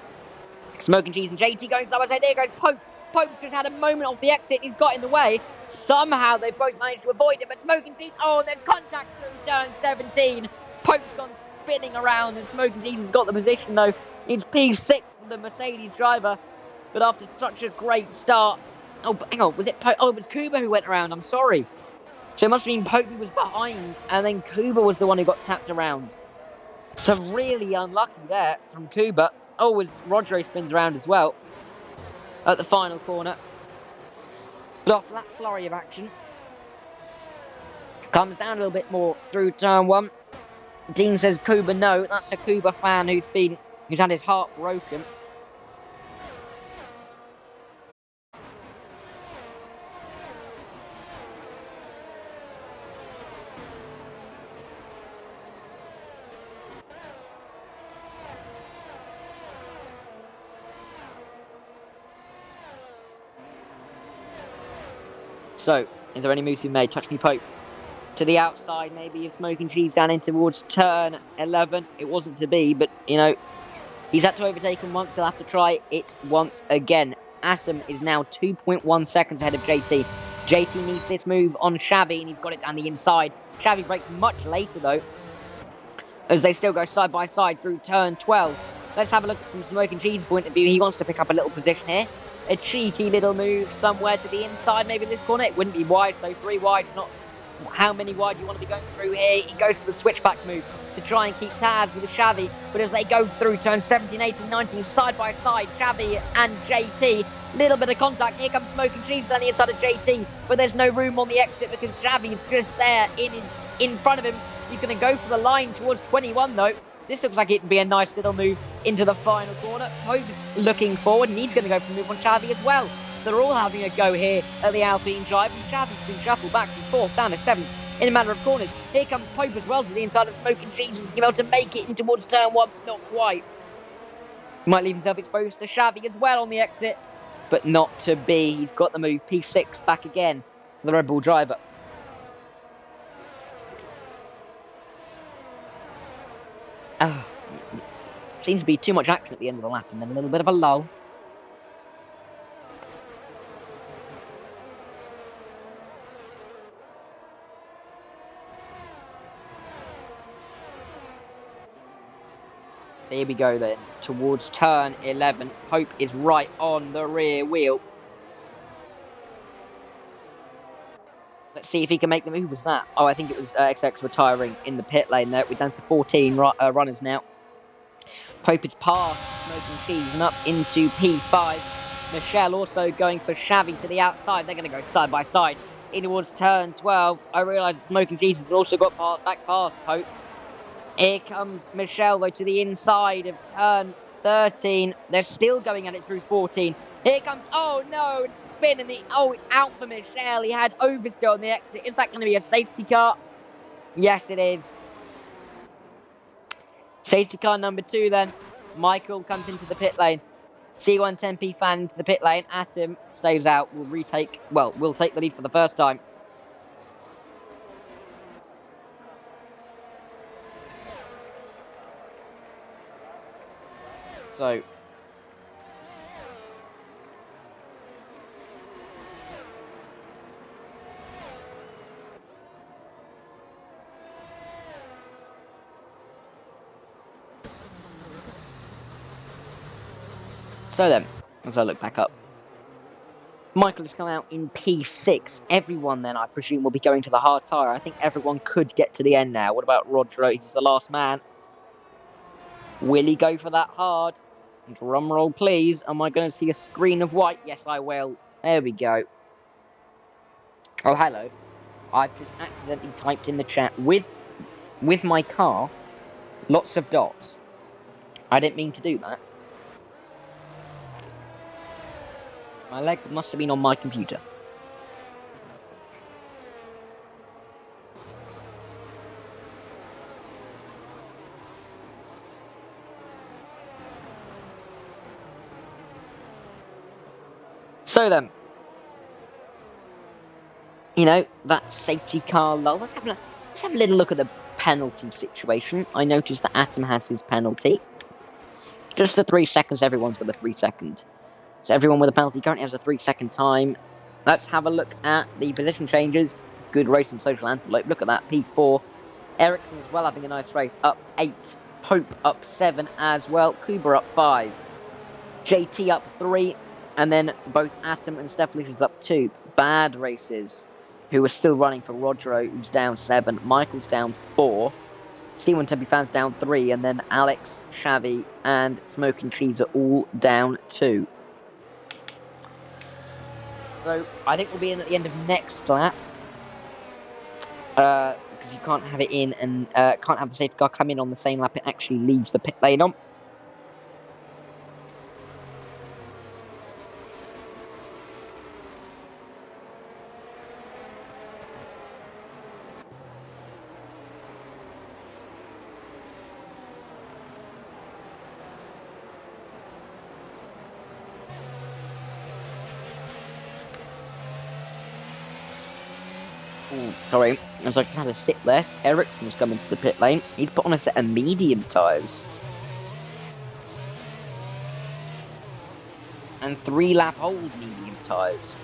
Smoking Cheese and JT going side by side. There goes Pope. Pope just had a moment off the exit. He's got in the way. Somehow they've both managed to avoid it, but Smoking Cheese, oh, there's contact through turn 17. Pope's gone spinning around, and Smoking Cheese has got the position, though. It's P6 for the Mercedes driver. But after such a great start... Oh, hang on, was it Pope? Oh, it was Kuba who went around. I'm sorry. So it must have been Pope who was behind, and then Kuba was the one who got tapped around. So really unlucky there from Kuba. Oh, as Rogero spins around as well at the final corner. But after that flurry of action, comes down a little bit more through turn 1. Dean says Kuba no. That's a Kuba fan who's had his heart broken. So, is there any moves he made? Touch me, Pope. To the outside, maybe, of Smoking Cheese down in towards turn 11. It wasn't to be, but, you know, he's had to overtake him once. He'll have to try it once again. Atom is now 2.1 seconds ahead of JT. JT needs this move on Xavi, and he's got it down the inside. Xavi breaks much later, though, as they still go side by side through turn 12. Let's have a look from Smoking Cheese's point of view. He wants to pick up a little position here. A cheeky little move somewhere to the inside, maybe this corner. It wouldn't be wide, so 3 wide is not how many wide you want to be going through here. He goes for the switchback move to try and keep tabs with Xavi. But as they go through turn 17, 18, 19, side by side, Xavi and JT, little bit of contact. Here comes Smoking Cheese on the inside of JT, but there's no room on the exit because Xavi is just there in front of him. He's going to go for the line towards 21, though. This looks like it'd be a nice little move into the final corner. Pope's looking forward, and he's going to go for the move on Xavi as well. They're all having a go here at the Alpine Drive, and Xavi's been shuffled back from 4th down to 7th in a matter of corners. Here comes Pope as well to the inside of Smoking Cheese. He's going to be able to make it in towards turn 1. Not quite. He might leave himself exposed to Xavi as well on the exit, but not to be. He's got the move. P6 back again for the Red Bull driver. Oh, Seems to be too much action at the end of the lap, and then a little bit of a lull. There we go then, towards turn 11. Pope is right on the rear wheel. Let's see if he can make the move. Was that? Oh, I think it was XX retiring in the pit lane there. We're down to 14 runners now. Pope is past Smoking Cheese and up into P5. Michelle also going for Xavi to the outside. They're going to go side by side in towards turn 12. I realise that Smoking Cheese has also got back past Pope. Here comes Michelle, though, to the inside of turn 13. They're still going at it through 14. Here comes, oh no, it's a spin, and it's out for Michelle. He had oversteer on the exit. Is that going to be a safety car? Yes, it is. Safety car number 2 then. Michael comes into the pit lane. C110P fan into the pit lane. Atom stays out. We'll take the lead for the first time. So then, as I look back up, Michael has come out in P6. Everyone then, I presume, will be going to the hard tyre. I think everyone could get to the end now. What about Roger? He's the last man. Will he go for that hard? Drum roll, please. Am I going to see a screen of white? Yes, I will. There we go. Oh, hello. I've just accidentally typed in the chat with my calf, lots of dots. I didn't mean to do that. My leg must have been on my computer. So then, that safety car lull. Let's have a little look at the penalty situation. I noticed that Atom has his penalty. Just the 3 seconds, everyone's got a 3 second. So everyone with a penalty currently has a 3 second time. Let's have a look at the position changes. Good race from Social Antelope. Look at that, P4. Ericsson as well having a nice race, up 8. Pope up 7 as well. Kuba up 5. JT up 3. And then both Atom and Steph up 2. Bad races. Who are still running for Rodro, who's down 7. Michael's down 4. C1 Tempe fans down 3. And then Alex, Xavi, and Smoking Cheese are all down 2. So I think we'll be in at the end of next lap. Because you can't have it in and can't have the safety car come in on the same lap. It actually leaves the pit lane on. Sorry, as I just had a sip there. Ericsson's come into the pit lane. He's put on a set of medium tyres. And 3-lap-old medium tyres.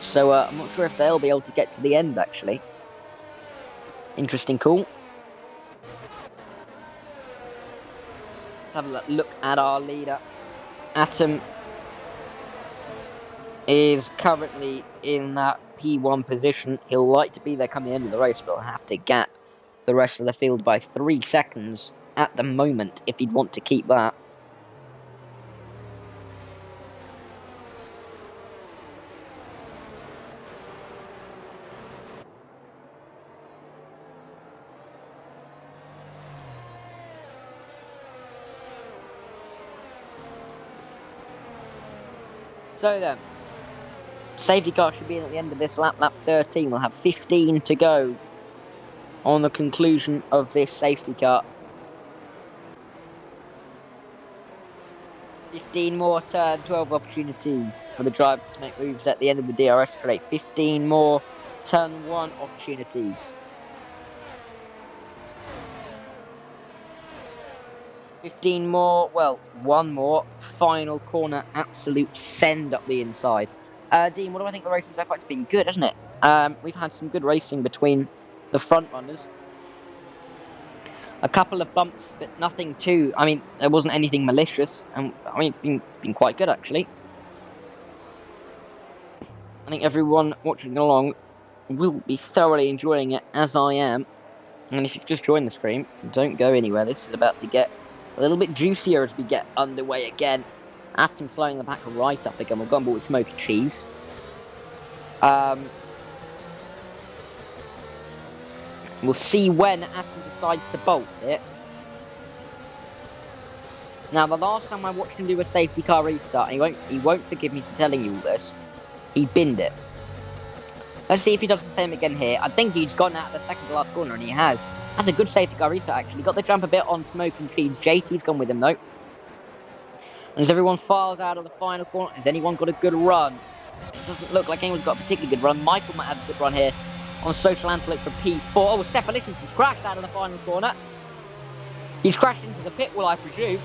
So I'm not sure if they'll be able to get to the end, actually. Interesting call. Let's have a look at our leader. Atom is currently in that P1 position. He'll like to be there come the end of the race, but he'll have to gap the rest of the field by 3 seconds at the moment if he'd want to keep that. So then, safety car should be in at the end of this lap, lap 13. We'll have 15 to go on the conclusion of this safety car. 15 more turn 12 opportunities for the drivers to make moves at the end of the DRS straight. 15 more turn 1 opportunities. 15 more. Well, one more. Final corner. Absolute send up the inside. Dean, what do I think of the racing so far? It's been good, hasn't it? We've had some good racing between the front runners. A couple of bumps, but nothing too. I mean, there wasn't anything malicious, and I mean, it's been quite good actually. I think everyone watching along will be thoroughly enjoying it, as I am. And if you've just joined the stream, don't go anywhere. This is about to get a little bit juicier as we get underway again. Atom slowing the pack right up again. We've gone ball with smoky cheese. We'll see when Atom decides to bolt it. Now, the last time I watched him do a safety car restart, and he won't forgive me for telling you all this, he binned it. Let's see if he does the same again here. I think he's gone out of the second to last corner, and he has. That's a good safety car restart, actually. Got the jump a bit on Smoke and Cheese. JT's gone with him, though. And as everyone files out of the final corner, has anyone got a good run? It doesn't look like anyone's got a particularly good run. Michael might have a good run here on Social Antelope for P4. Oh, Stephalicious has crashed out of the final corner. He's crashed into the pit, will I presume,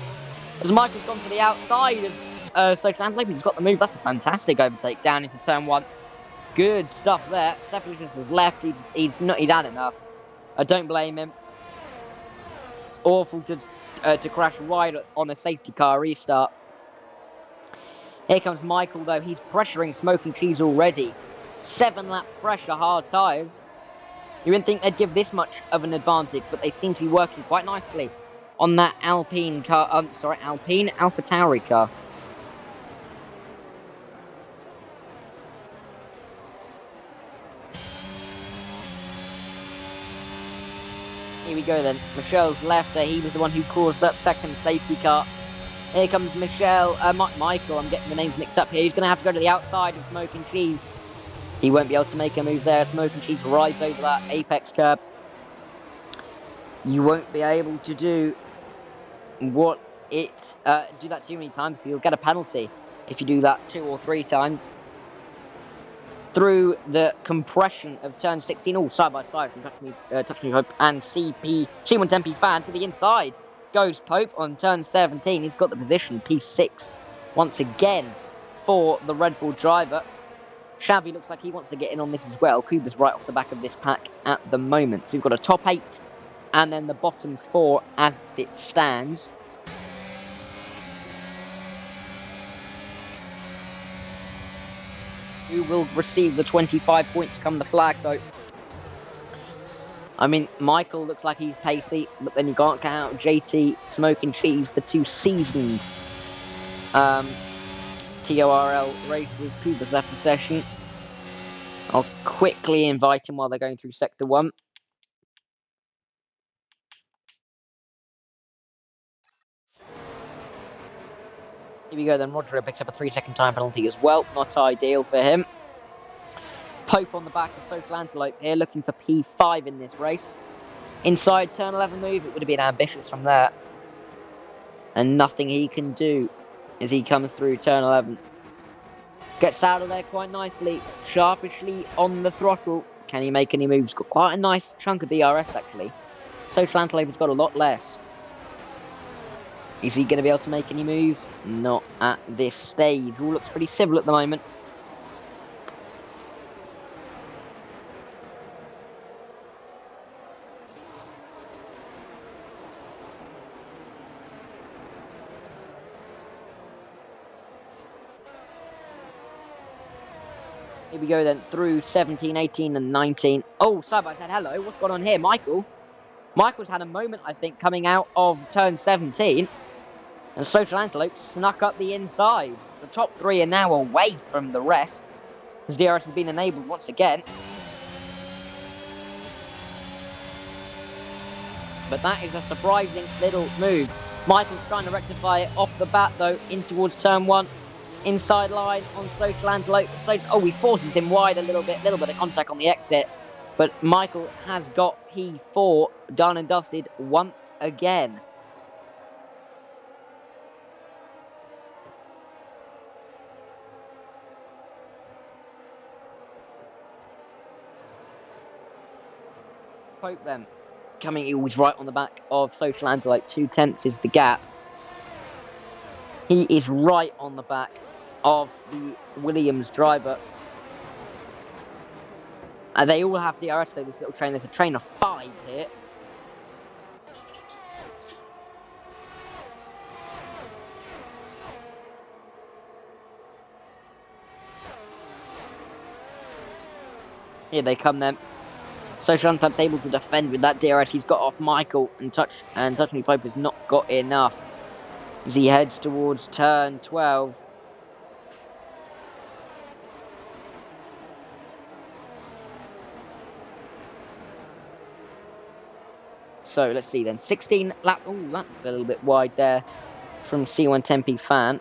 as Michael's gone to the outside of Social Antelope. He's got the move. That's a fantastic overtake down into turn one. Good stuff there. Stephalicious has left. He's had enough. I don't blame him. It's awful to crash right on a safety car restart. Here comes Michael, though. He's pressuring Smoke and Cheese already. 7-lap pressure, hard tyres. You wouldn't think they'd give this much of an advantage, but they seem to be working quite nicely on that Alpine car. Alpine AlphaTauri car. Here we go then. Michel's left. He was the one who caused that second safety car. Here comes Michel. Michael, I'm getting the names mixed up here. He's going to have to go to the outside of Smoke and Cheese. He won't be able to make a move there. Smoke and Cheese rides over that apex curb. You won't be able to do do that too many times. You'll get a penalty if you do that 2 or 3 times. Through the compression of turn 16, all side by side from Touch Me Pope and C110P Fan to the inside. Goes Pope on turn 17. He's got the position, P6, once again for the Red Bull driver. Xavi looks like he wants to get in on this as well. Kuba's right off the back of this pack at the moment. So we've got a top 8 and then the bottom 4 as it stands. Who will receive the 25 points come the flag, though? I mean, Michael looks like he's pacey, but then you can't count out JT, Smoke and Cheese, the 2 seasoned TORL racers. Kuba's left the session. I'll quickly invite him while they're going through Sector 1. Here we go then. Roger picks up a 3-second time penalty as well. Not ideal for him. Pope on the back of Social Antelope here, looking for P5 in this race. Inside turn 11 move, it would have been ambitious from there. And nothing he can do as he comes through turn 11. Gets out of there quite nicely, sharpishly on the throttle. Can he make any moves? Got quite a nice chunk of DRS actually. Social Antelope has got a lot less. Is he going to be able to make any moves? Not at this stage. All looks pretty civil at the moment. Here we go then through 17, 18 and 19. Oh, side by side, hello. What's going on here? Michael's had a moment, I think, coming out of turn 17. And Social Antelope snuck up the inside. The top 3 are now away from the rest, as DRS has been enabled once again. But that is a surprising little move. Michael's trying to rectify it off the bat, though, in towards turn 1. Inside line on Social Antelope. He forces him wide a little bit of contact on the exit. But Michael has got P4 done and dusted once again. Pope then coming, he was right on the back of Social Antelope. 2/10 is the gap. He is right on the back of the Williams driver. They all have DRS though, this little train. There's a train of 5 here. Here they come then. Social Antelope's able to defend with that DRS he's got off Michael, and Touch Me Pope has not got enough as he heads towards turn 12. So let's see then. 16 lap. Oh, that's a little bit wide there from C110P Fan.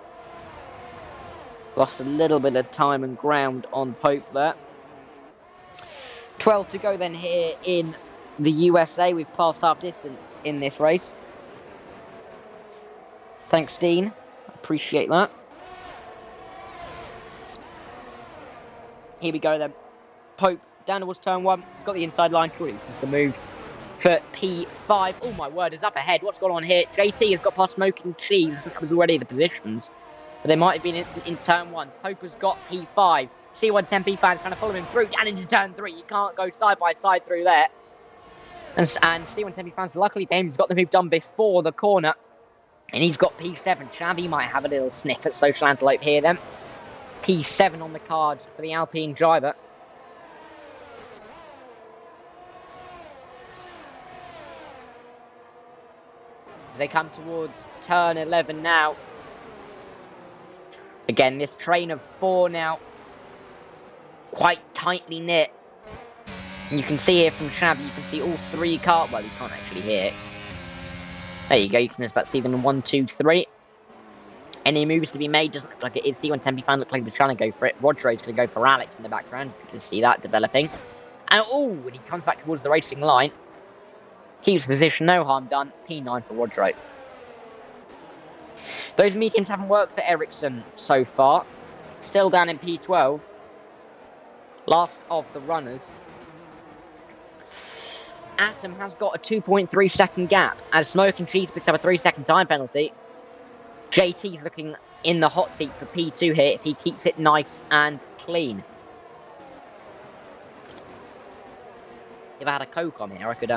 Lost a little bit of time and ground on Pope there. 12 to go then here in the USA. We've passed half distance in this race. Thanks, Dean. Appreciate that. Here we go then. Pope down towards turn 1. He's got the inside line. Surely this is the move for P5. Oh my word, is up ahead. What's going on here? JT has got past Smoking Cheese. I think that was already the positions. But they might have been in turn 1. Pope has got P5. C110P fans trying to follow him through down into turn 3. You can't go side by side through there. And C110P fans, luckily for him, he's got the move done before the corner. And he's got P7. Shabby might have a little sniff at Social Antelope here then. P7 on the cards for the Alpine driver. As they come towards turn 11 now. Again, this train of 4 now. Quite tightly knit. And you can see here from Shabby, you can see all 3 cars. Well, you can't actually hear it. There you go, you can just about see them in 1, 2, 3. Any moves to be made doesn't look like it is. C110P fan look like they're trying to go for it. Rodro's going to go for Alex in the background. You can just see that developing. And when he comes back towards the racing line. Keeps position, no harm done. P9 for Rodro. Those mediums haven't worked for Ericsson so far. Still down in P12. Last of the runners. Atom has got a 2.3 second gap as Smoking Cheese picks up a 3-second time penalty. JT's looking in the hot seat for P2 here if he keeps it nice and clean. If I had a Coke on here, I could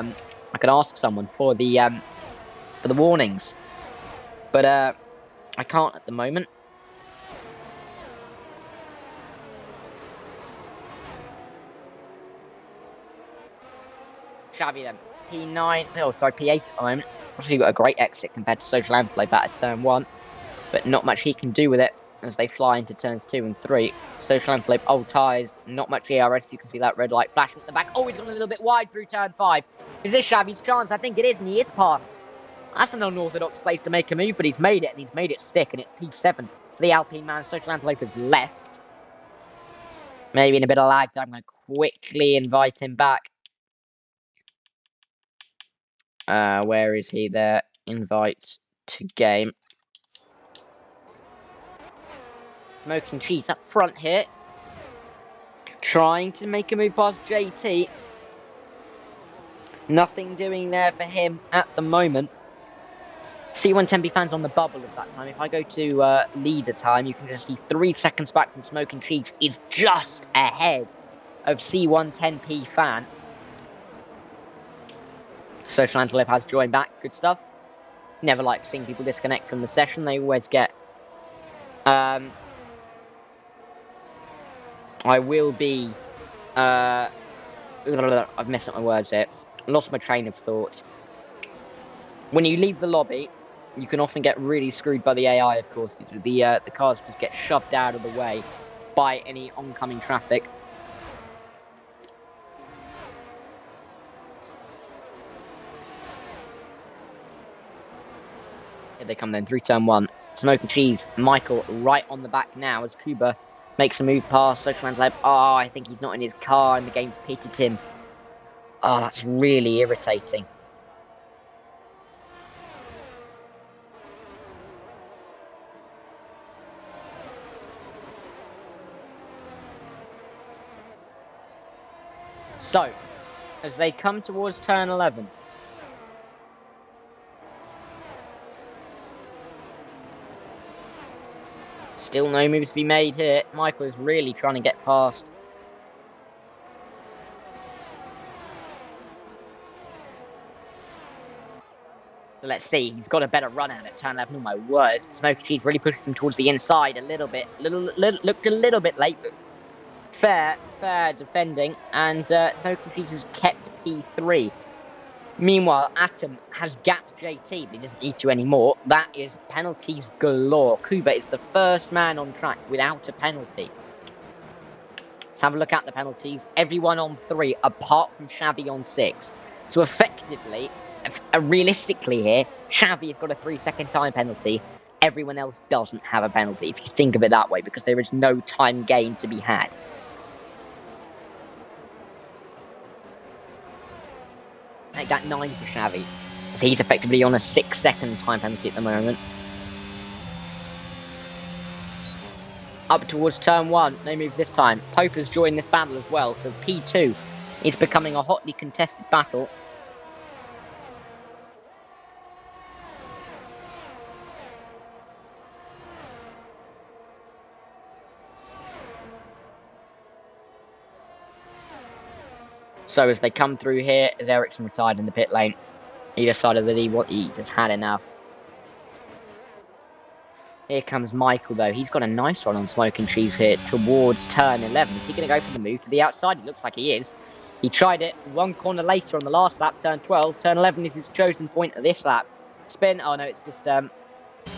ask someone for the warnings, but I can't at the moment. Shabby then. P9, P8 at the moment. Obviously got a great exit compared to Social Antelope at turn 1. But not much he can do with it as they fly into turns 2 and 3. Social Antelope, old tyres, not much ERS. You can see that red light flashing at the back. Oh, he's gone a little bit wide through turn 5. Is this Shabby's chance? I think it is, and he is past. That's an unorthodox place to make a move, but he's made it, and he's made it stick, and it's P7 for the Alpine man. Social Antelope has left. Maybe in a bit of lag, so I'm going to quickly invite him back. Where is he there? Invite to game. Smoking Cheese up front here. Trying to make a move past JT. Nothing doing there for him at the moment. C110B fans on the bubble of that time. If I go to leader time, you can just see 3 seconds back from Smoking Cheese is just ahead of C110P fan. Social Antelope has joined back. Good stuff. Never like seeing people disconnect from the session. They always get... I will be... I've messed up my words here. Lost my train of thought. When you leave the lobby, you can often get really screwed by the AI, of course. The cars just get shoved out of the way by any oncoming traffic. Here they come then, through turn 1. Smoking Cheese, Michael right on the back now as Kuba makes a move past Social Antelope. Oh, I think he's not in his car and the game's pitted him. Oh, that's really irritating. So, as they come towards turn 11, Still no moves to be made here. Michael is really trying to get past. So let's see. He's got a better run out at turn 11. Oh my word. Smoky Cheese really pushes him towards the inside a little bit. Looked a little bit late, but fair defending. And Smoky Cheese has kept P3. Meanwhile, Atom has gapped JT, but he doesn't need to anymore. That is penalties galore. Kuba is the first man on track without a penalty. Let's have a look at the penalties. Everyone on 3, apart from Shabby on 6. So effectively, realistically here, Shabby has got a 3-second time penalty. Everyone else doesn't have a penalty, if you think of it that way, because there is no time gain to be had. Make that 9 for Shabby. So he's effectively on a 6-second time penalty at the moment. Up towards turn 1. No moves this time. Pope has joined this battle as well. So P2 is becoming a hotly contested battle. So as they come through here, as Ericsson retired in the pit lane, he decided that he just had enough. Here comes Michael, though. He's got a nice run on Smoking Cheese here towards turn 11. Is he going to go for the move to the outside? He looks like he is. He tried it one corner later on the last lap, turn 12. Turn 11 is his chosen point of this lap. Spin. Oh, no, it's just... Oh,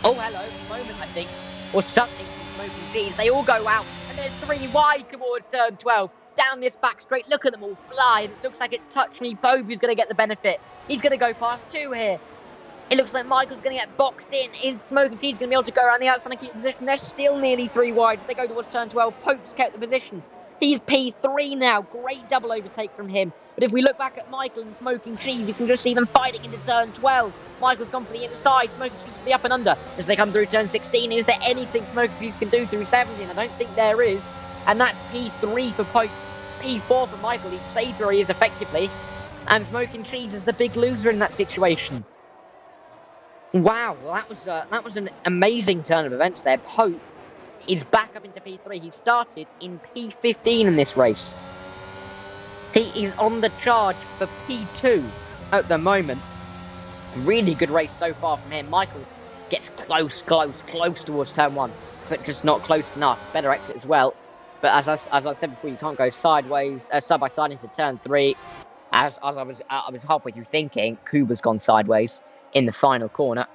hello. Moment, I think. Or something from Smoking Cheese. They all go out. And there's 3 wide towards turn 12. Down this back straight. Look at them all fly. It looks like it's Touch Me. Bobby's going to get the benefit. He's going to go past 2 here. It looks like Michael's going to get boxed in. Is Smoking Cheese going to be able to go around the outside and keep position? They're still nearly 3 wide as they go towards turn 12. Pope's kept the position. He's P3 now. Great double overtake from him. But if we look back at Michael and Smoking Cheese, you can just see them fighting into turn 12. Michael's gone for the inside. Smoking Cheese for the up and under. As they come through turn 16, is there anything Smoking Cheese can do through 17? I don't think there is. And that's P3 for Pope. P4 for Michael. He stays where he is effectively. And Smoking Cheese is the big loser in that situation. Wow, well, that was an amazing turn of events there. Pope is back up into P3. He started in P15 in this race. He is on the charge for P2 at the moment. Really good race so far from him. Michael gets close towards turn 1, but just not close enough. Better exit as well. But as I said before, you can't go sideways, side by side into turn 3. As I was halfway through thinking, Kuba's gone sideways in the final corner.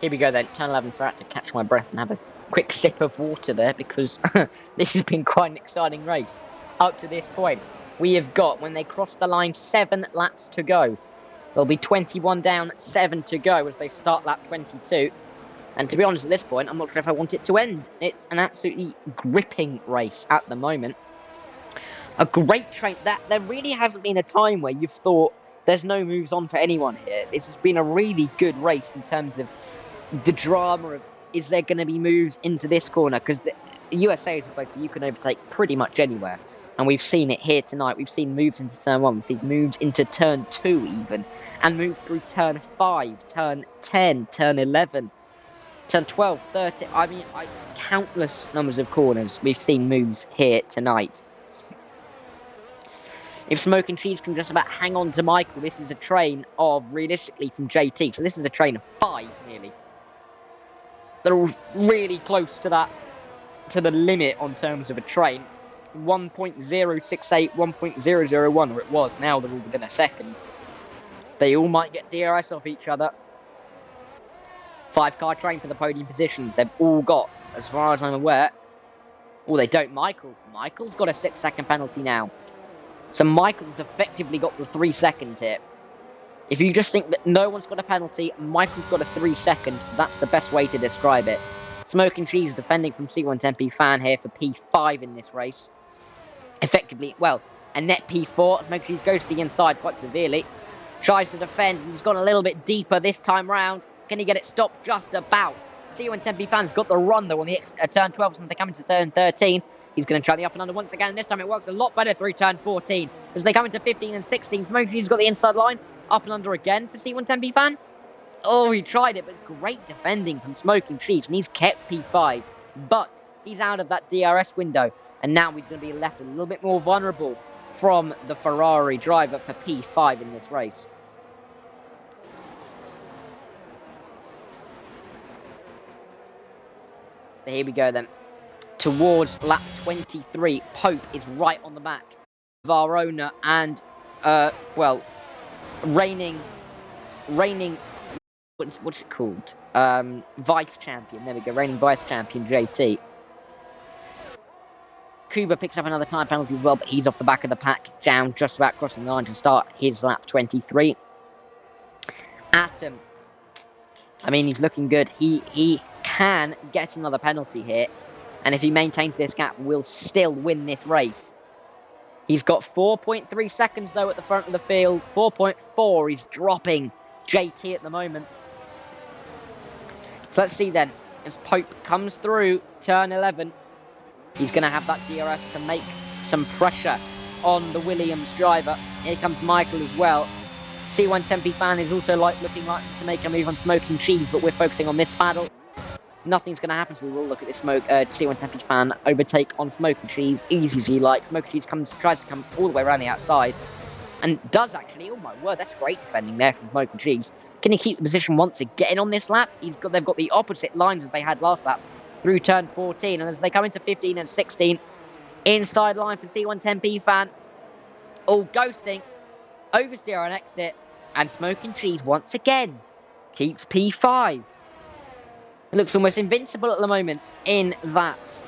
Here we go then, turn 11, so I had to catch my breath and have a quick sip of water there because this has been quite an exciting race up to this point. We have got, when they cross the line, 7 laps to go. There'll be 21 down, 7 to go as they start lap 22. And to be honest at this point, I'm not sure if I want it to end. It's an absolutely gripping race at the moment. A great train. There really hasn't been a time where you've thought there's no moves on for anyone here. This has been a really good race in terms of the drama of, is there going to be moves into this corner? Because the USA is a place where you can overtake pretty much anywhere. And we've seen it here tonight. We've seen moves into turn 1. We've seen moves into turn 2 even. And move through turn 5, turn 10, turn 11, turn 12, 13. I mean, countless numbers of corners we've seen moves here tonight. If Smoking Cheese can just about hang on to Michael, this is a train of, realistically, from JT. So this is a train of 5, nearly. They're all really close to that, to the limit on terms of a train. 1.068, 1.001, or it was. Now they're all within a second. They all might get DRS off each other. 5-car train for the podium positions. They've all got, as far as I'm aware. Oh, they don't. Michael's got a 6-second penalty now. So Michael's effectively got the 3 seconds here. If you just think that no one's got a penalty, Michael's got a 3-second, that's the best way to describe it. Smoking Cheese defending from C1 Tempe fan here for P5 in this race. Effectively, well, a net P4. Smoking Cheese goes to the inside quite severely. Tries to defend. He's gone a little bit deeper this time round. Can he get it stopped? Just about. C1 Tempe fans got the run though on the turn 12, so they come into turn 13. He's going to try the up and under once again, and this time it works a lot better through turn 14. As they come into 15 and 16, Smoking Cheese got the inside line. Up and under again for C1 Tempe fan. Oh, he tried it, but great defending from Smoking Cheese, and he's kept P5. But he's out of that DRS window, and now he's going to be left a little bit more vulnerable from the Ferrari driver for P5 in this race. So here we go then. Towards lap 23, Pope is right on the back of our owner and, reigning, what's it called? Vice champion. There we go. Reigning vice champion JT. Kuba picks up another time penalty as well, but he's off the back of the pack, down just about crossing the line to start his lap 23. Atom. I mean, he's looking good. He can get another penalty here, and if he maintains this gap, will still win this race. He's got 4.3 seconds, though, at the front of the field. 4.4. He's dropping JT at the moment. So let's see then. As Pope comes through turn 11, he's going to have that DRS to make some pressure on the Williams driver. Here comes Michael as well. C1 Tempe fan is also looking like to make a move on Smoking Cheese, but we're focusing on this battle. Nothing's going to happen, so we will look at this C1 Tempe fan overtake on Smoking Cheese. Easy G like. Smoking Cheese tries to come all the way around the outside. And does actually. Oh my word, that's great defending there from Smoking Cheese. Can he keep the position once again on this lap? They've got the opposite lines as they had last lap through turn 14. And as they come into 15 and 16, inside line for C1 Tempe fan. All ghosting. Oversteer on exit. And Smoking Cheese once again keeps P5. It looks almost invincible at the moment in that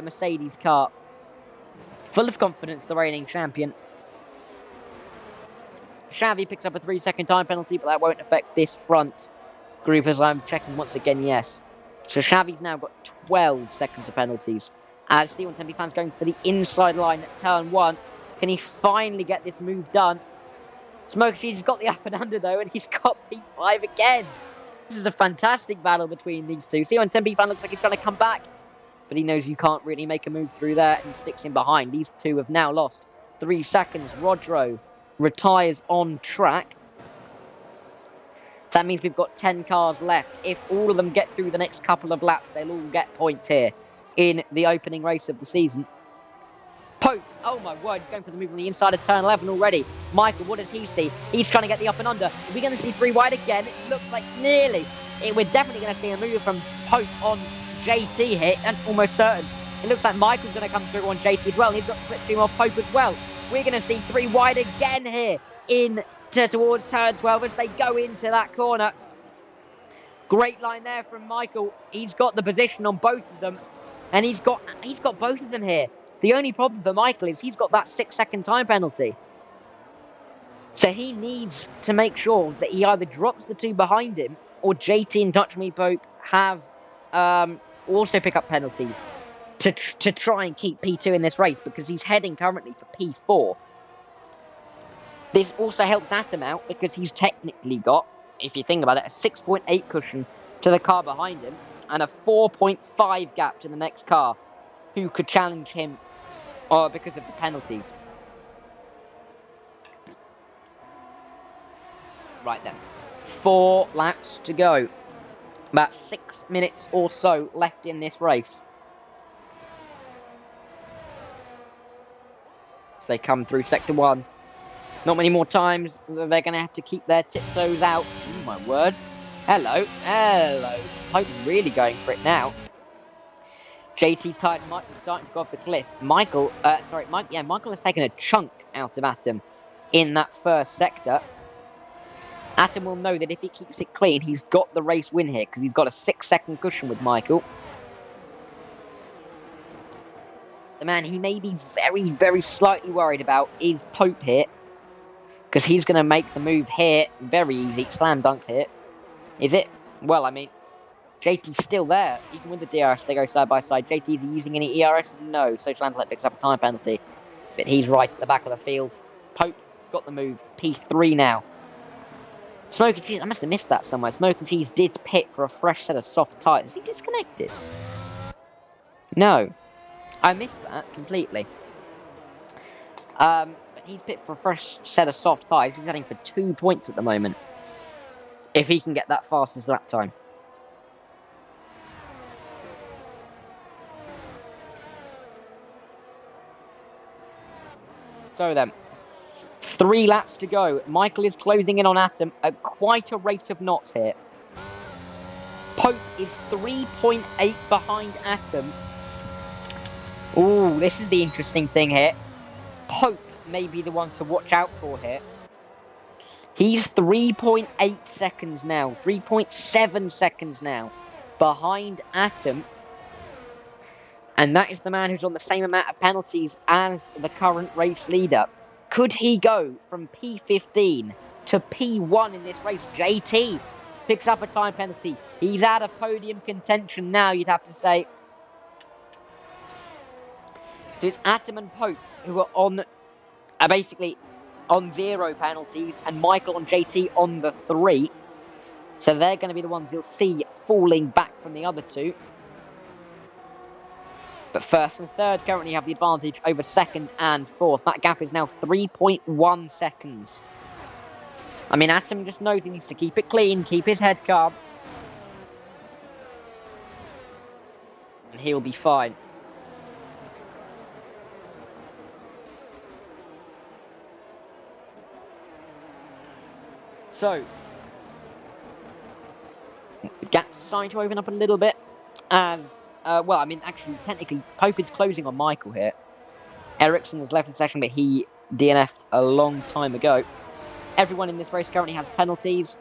Mercedes car. Full of confidence, the reigning champion. Xavi picks up a 3-second time penalty, but that won't affect this front group as I'm checking once again, yes. So Xavi's now got 12 seconds of penalties. As C1 Tempe fans going for the inside line at turn 1. Can he finally get this move done? Smoking Cheese has got the up and under though, and he's got P5 again. This is a fantastic battle between these two. C1 Tempe fan looks like he's going to come back, but he knows you can't really make a move through there and sticks him behind. These two have now lost 3 seconds. Rodro retires on track. That means we've got 10 cars left. If all of them get through the next couple of laps, they'll all get points here in the opening race of the season. Pope, oh my word, he's going for the move on the inside of turn 11 already. Michael, what does he see? He's trying to get the up and under. Are we going to see 3 wide again? It looks like nearly. We're definitely going to see a move from Pope on JT here. That's almost certain. It looks like Michael's going to come through on JT as well. And he's got the slipstream off Pope as well. We're going to see 3 wide again here towards turn 12 as they go into that corner. Great line there from Michael. He's got the position on both of them. And he's got both of them here. The only problem for Michael is he's got that 6-second time penalty. So he needs to make sure that he either drops the 2 behind him or JT and Touch Me Pope have also pick up penalties to try and keep P2 in this race because he's heading currently for P4. This also helps Atom out because he's technically got, if you think about it, a 6.8 cushion to the car behind him and a 4.5 gap to the next car who could challenge him because of the penalties. Right then. 4 laps to go. About 6 minutes or so left in this race. So they come through Sector 1. Not many more times. They're going to have to keep their tiptoes out. Oh my word. Hello. Pope's really going for it now. JT's tyres might be starting to go off the cliff. Michael has taken a chunk out of Atom in that first sector. Atom will know that if he keeps it clean, he's got the race win here because he's got a 6-second cushion with Michael. The man he may be very, very slightly worried about is Pope here. Because he's going to make the move here. Very easy. Slam dunk here. Is it? Well, I mean, JT's still there. Even with the DRS, they go side by side. JT's using any ERS? No. So Schlandlet picks up a time penalty. But he's right at the back of the field. Pope got the move. P3 now. Smoke and Cheese, I must have missed that somewhere. Smoke and Cheese did pit for a fresh set of soft tyres. Is he disconnected? No. I missed that completely. But he's pit for a fresh set of soft tyres. He's heading for 2 points at the moment. If he can get that fastest lap time. So then, 3 laps to go. Michael is closing in on Atom at quite a rate of knots here. Pope is 3.8 behind Atom. Ooh, this is the interesting thing here. Pope may be the one to watch out for here. He's 3.8 seconds now. 3.7 seconds now behind Atom. And that is the man who's on the same amount of penalties as the current race leader. Could he go from P15 to P1 in this race? JT picks up a time penalty. He's out of podium contention now, you'd have to say. So it's Atom and Pope who are basically on 0 penalties, and Michael and JT on the 3. So they're going to be the ones you'll see falling back from the other two. But first and third currently have the advantage over second and fourth. That gap is now 3.1 seconds. I mean, Atom just knows he needs to keep it clean, keep his head calm. And he'll be fine. So, the gap's starting to open up a little bit as... well, I mean, actually, technically, Pope is closing on Michael here. Ericsson has left the session, but he DNF'd a long time ago. Everyone in this race currently has penalties.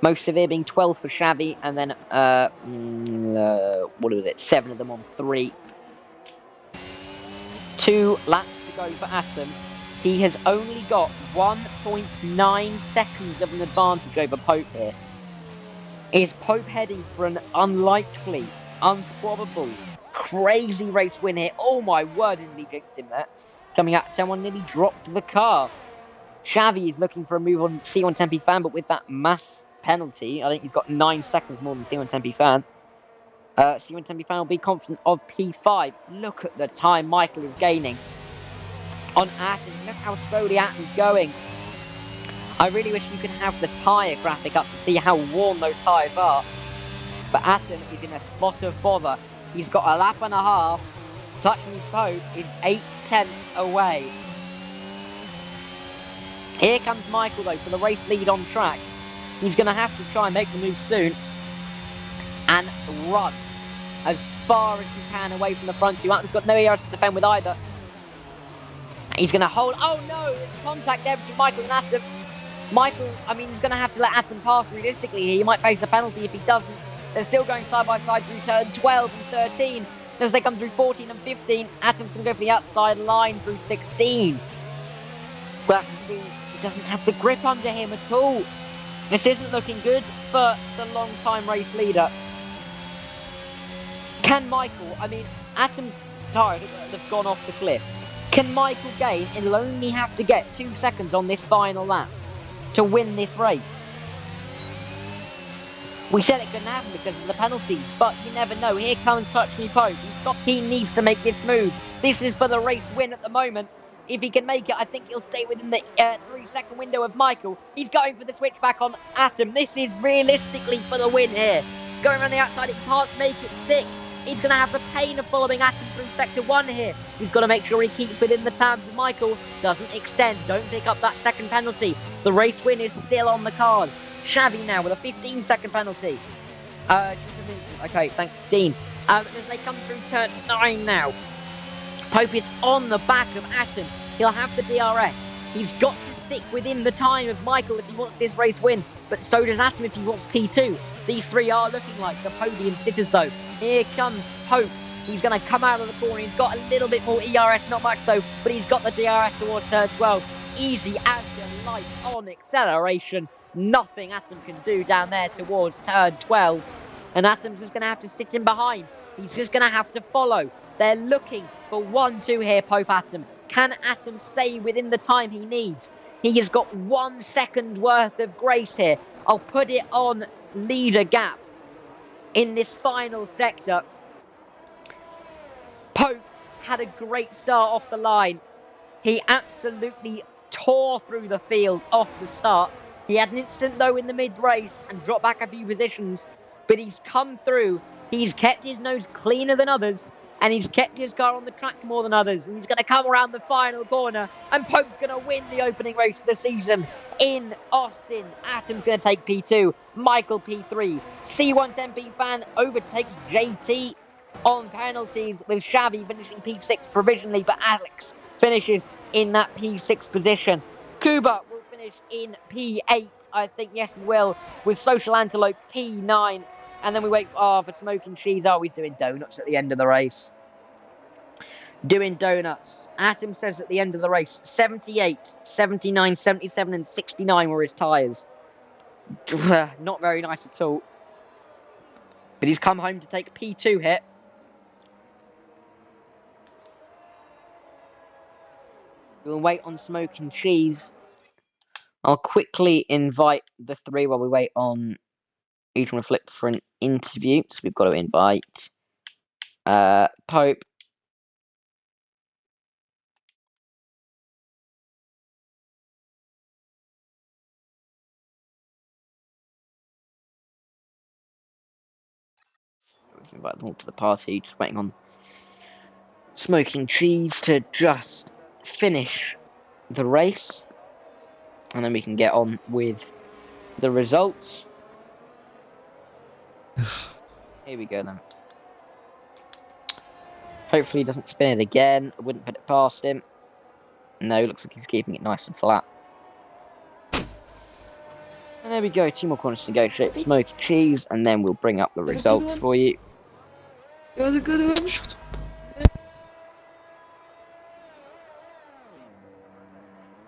Most severe being 12 for Xavi, and then, 7 of them on 3. 2 laps to go for Atom. He has only got 1.9 seconds of an advantage over Pope here. Is Pope heading for an unlikely, improbable, crazy race win here? Oh my word, nearly jinxed him there. Coming out 10-1, nearly dropped the car. Xavi is looking for a move on C1 Tempe Fan, but with that mass penalty, I think he's got 9 seconds more than C1 Tempe Fan. C1 Tempe Fan will be confident of P5. Look at the time Michael is gaining. On Atom, look how slowly Atom's going. I really wish you could have the tyre graphic up to see how worn those tyres are. But Atom is in a spot of bother. He's got a lap and a half. Touching Pope is 8/10 away. Here comes Michael, though, for the race lead on track. He's going to have to try and make the move soon. And run as far as he can away from the front two. Atom's got no ERS to defend with either. He's going to hold... Oh, no! It's contact there between Michael and Atom. Michael, I mean, he's going to have to let Atom pass realistically here. He might face a penalty if he doesn't. They're still going side by side through turn 12 and 13. As they come through 14 and 15, Atom's going to go for the outside line through 16. But he doesn't have the grip under him at all. This isn't looking good for the long-time race leader. Can Michael, I mean, Atom's tyres have gone off the cliff. Can Michael gain? He'll only have to get 2 seconds on this final lap to win this race. We said it couldn't happen because of the penalties, but you never know. Here comes Touch Me Pope. He needs to make this move. This is for the race win at the moment. If he can make it, I think he'll stay within the 3-second window of Michael. He's going for the switchback on Atom. This is realistically for the win here. Going around the outside, he can't make it stick. He's going to have the pain of following Atom through Sector 1 here. He's got to make sure he keeps within the tabs of Michael. Doesn't extend. Don't pick up that second penalty. The race win is still on the cards. Xavi now with a 15-second penalty. Okay, thanks, Dean. As they come through turn 9 now. Pope is on the back of Atom. He'll have the DRS. He's got to stick within the time of Michael if he wants this race win. But so does Atom if he wants P2. These three are looking like the podium sitters, though. Here comes Pope. He's going to come out of the corner. He's got a little bit more ERS, not much, though. But he's got the DRS towards turn 12. easy as your life on acceleration. Nothing Atom can do down there towards turn 12. And Atom's just going to have to sit in behind. He's just going to have to follow. They're looking for 1-2 here, Pope Atom. Can Atom stay within the time he needs? He has got 1 second worth of grace here. I'll put it on leader gap in this final sector. Pope had a great start off the line. He absolutely tore through the field off the start. He had an instant though in the mid-race and dropped back a few positions, but he's come through. He's kept his nose cleaner than others, and he's kept his car on the track more than others, and he's going to come around the final corner, and Pope's going to win the opening race of the season in Austin. Atom's going to take P2, Michael P3. C110P fan overtakes JT on penalties, with Xavi finishing P6 provisionally, but Alex finishes in that P6 position. Kuba will finish in P8, I think, yes he will, with Social Antelope P9. And then we wait for Smoking Cheese. Oh, he's doing donuts at the end of the race. Doing donuts. Atom says at the end of the race, 78, 79, 77 and 69 were his tyres. Not very nice at all. But he's come home to take P2 hit. We'll wait on Smoking Cheese. I'll quickly invite the three while we wait on each one to flip for an interview. So we've got to invite Pope. We've invited them all to the party. Just waiting on Smoking Cheese to just finish the race. And then we can get on with the results. Here we go then. Hopefully he doesn't spin it again. I wouldn't put it past him. No, looks like he's keeping it nice and flat. And there we go, 2 more corners to negotiate. Smoky Cheese, and then we'll bring up the results for you. You're the good one. Shut up.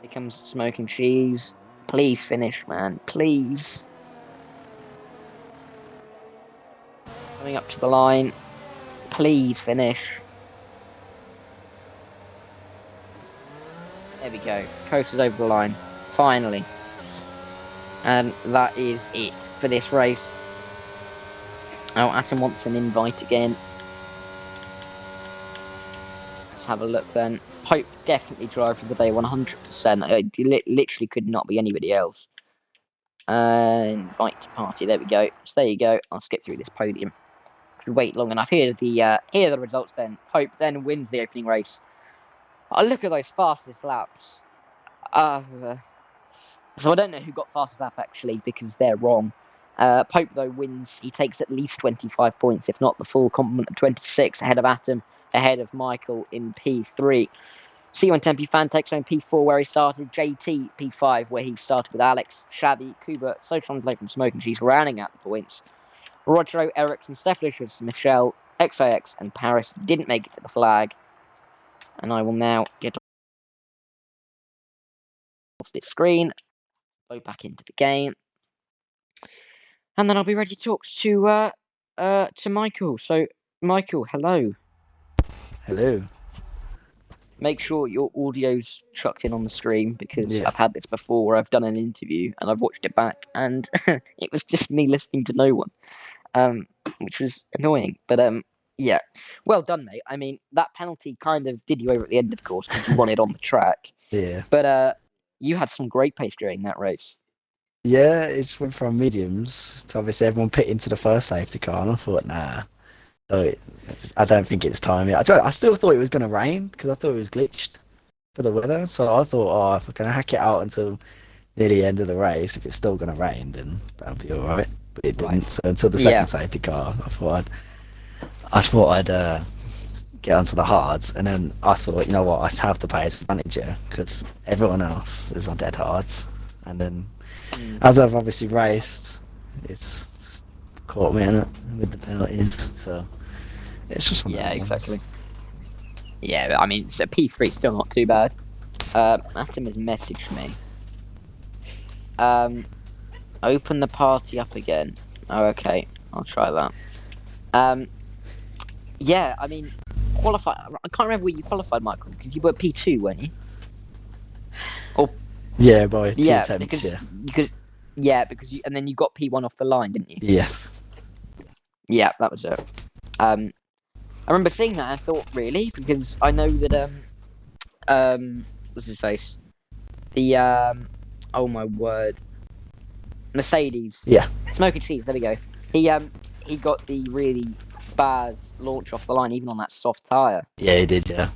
Here comes Smoking Cheese. Please finish, man. Please. Coming up to the line. Please finish. There we go. Coasters over the line. Finally. And that is it for this race. Oh, Atom wants an invite again. Let's have a look then. Pope definitely driver of the day, 100%. Literally could not be anybody else. Invite to party. There we go. So there you go. I'll skip through this podium. If we wait long enough, here are the results then. Pope then wins the opening race. Oh, look at those fastest laps. So I don't know who got fastest lap actually, because they're wrong. Pope though wins. He takes at least 25 points, if not the full complement of 26, ahead of Atom, ahead of Michael in P3. C110P fan takes home P4 where he started. JT P5 where he started with Alex, Xavi, Kuba, Social Antelope and Smoking Cheese rounding out the points. Roger, Ericsson, Steph Michelle, XIX and Paris didn't make it to the flag. And I will now get off this screen, go back into the game, and then I'll be ready to talk to Michael. So, Michael, hello. Hello. Make sure your audio's chucked in on the stream, because Yeah. I've had this before where I've done an interview and I've watched it back and it was just me listening to no one, which was annoying. But yeah, well done, mate. I mean, that penalty kind of did you over at the end of the course because you won it on the track. Yeah. But you had some great pace during that race. Yeah, it just went from mediums to obviously everyone pit into the first safety car, and I thought, nah. So I don't think it's time yet. I still thought it was going to rain because I thought it was glitched for the weather. So I thought, oh, if I can hack it out until near the end of the race, if it's still going to rain, then that'll be all right. But it didn't. Right. So until the second safety car, I thought I'd get onto the hards, and then I thought, you know what, I'd have the pace advantage here because everyone else is on dead hards. And then as I've obviously raced, it's caught me in it with the penalties. So. It's just one of those exactly. Yeah, I mean, so P3 is still not too bad. Atom has messaged me. Open the party up again. Oh, okay. I'll try that. Yeah, I mean, qualify. I can't remember where you qualified, Michael, because you were P2, weren't you? Or Yeah, by 2 yeah, attempts, because yeah. you could. Yeah, because you and then you got P1 off the line, didn't you? Yes. Yeah, that was it. I remember seeing that. And I thought, really, because I know that what's his face? The oh my word, Mercedes, Yeah. Smoky Cheese. There we go. He got the really bad launch off the line, even on that soft tire. Yeah, he did, yeah.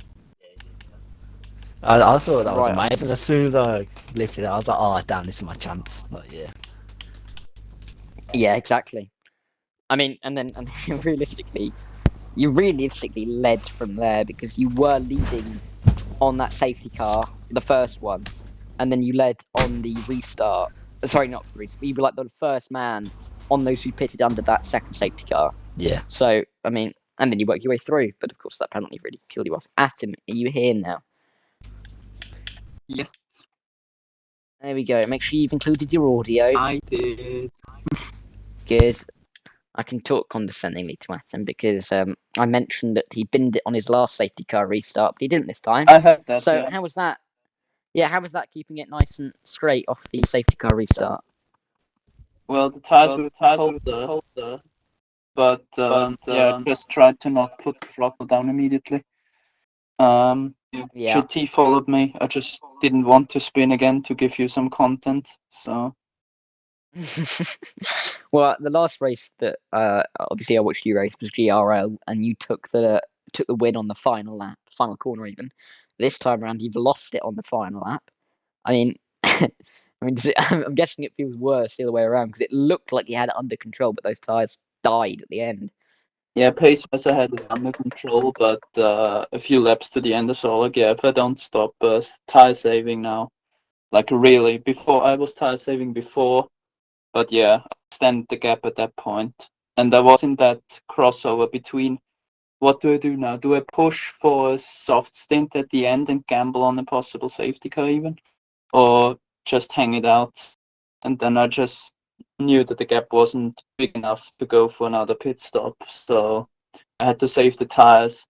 I thought that was Right. amazing. As soon as I lifted it, I was like, oh, damn, this is my chance. Like, yeah. Yeah, exactly. I mean, and then realistically, you realistically led from there because you were leading on that safety car, the first one, and then you led on the restart. Sorry, not for restart. You were like the first man on those who pitted under that second safety car. Yeah. So, I mean, and then you work your way through. But of course, that penalty really killed you off. Atom, are you here now? Yes, There we go. Make sure you've included your audio. I did. Good. I can talk condescendingly to Atom because I mentioned that he binned it on his last safety car restart, but he didn't this time. I heard that. So Yeah. how was that? Yeah, how was that keeping it nice and straight off the safety car restart? Well, the tires were colder, but yeah, I just tried to not put the throttle down immediately. Yeah. Yeah. GT followed me. I just didn't want to spin again to give you some content. So Well, the last race that obviously I watched you race was GRL, and you took the win on the final lap, final corner even. This time around, you've lost it on the final lap. I mean, I'm guessing it feels worse the other way around because it looked like you had it under control, but those tires died at the end. yeah, pace-wise I had it under control, but a few laps to the end I saw like, yeah, if I don't stop tire saving now, like really, before I was tire saving before, but yeah, I extended the gap at that point. And I was in that crossover between what do I do now? Do I push for a soft stint at the end and gamble on a possible safety car even? Or just hang it out? And then I just knew that the gap wasn't big enough to go for another pit stop. So I had to save the tires.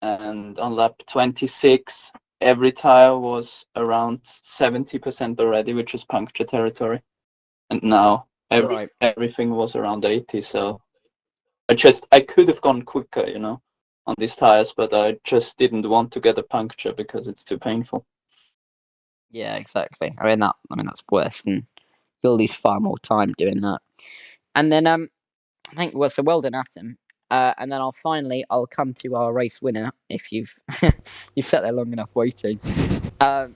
And on lap 26, every tire was around 70% already, which is puncture territory. And now everything was around 80. So I could have gone quicker, on these tires, but I just didn't want to get a puncture because it's too painful. Yeah, exactly. I mean that's worse than you'll lose far more time doing that. And then so well done, Atom. And then I'll come to our race winner if you've you've sat there long enough waiting. How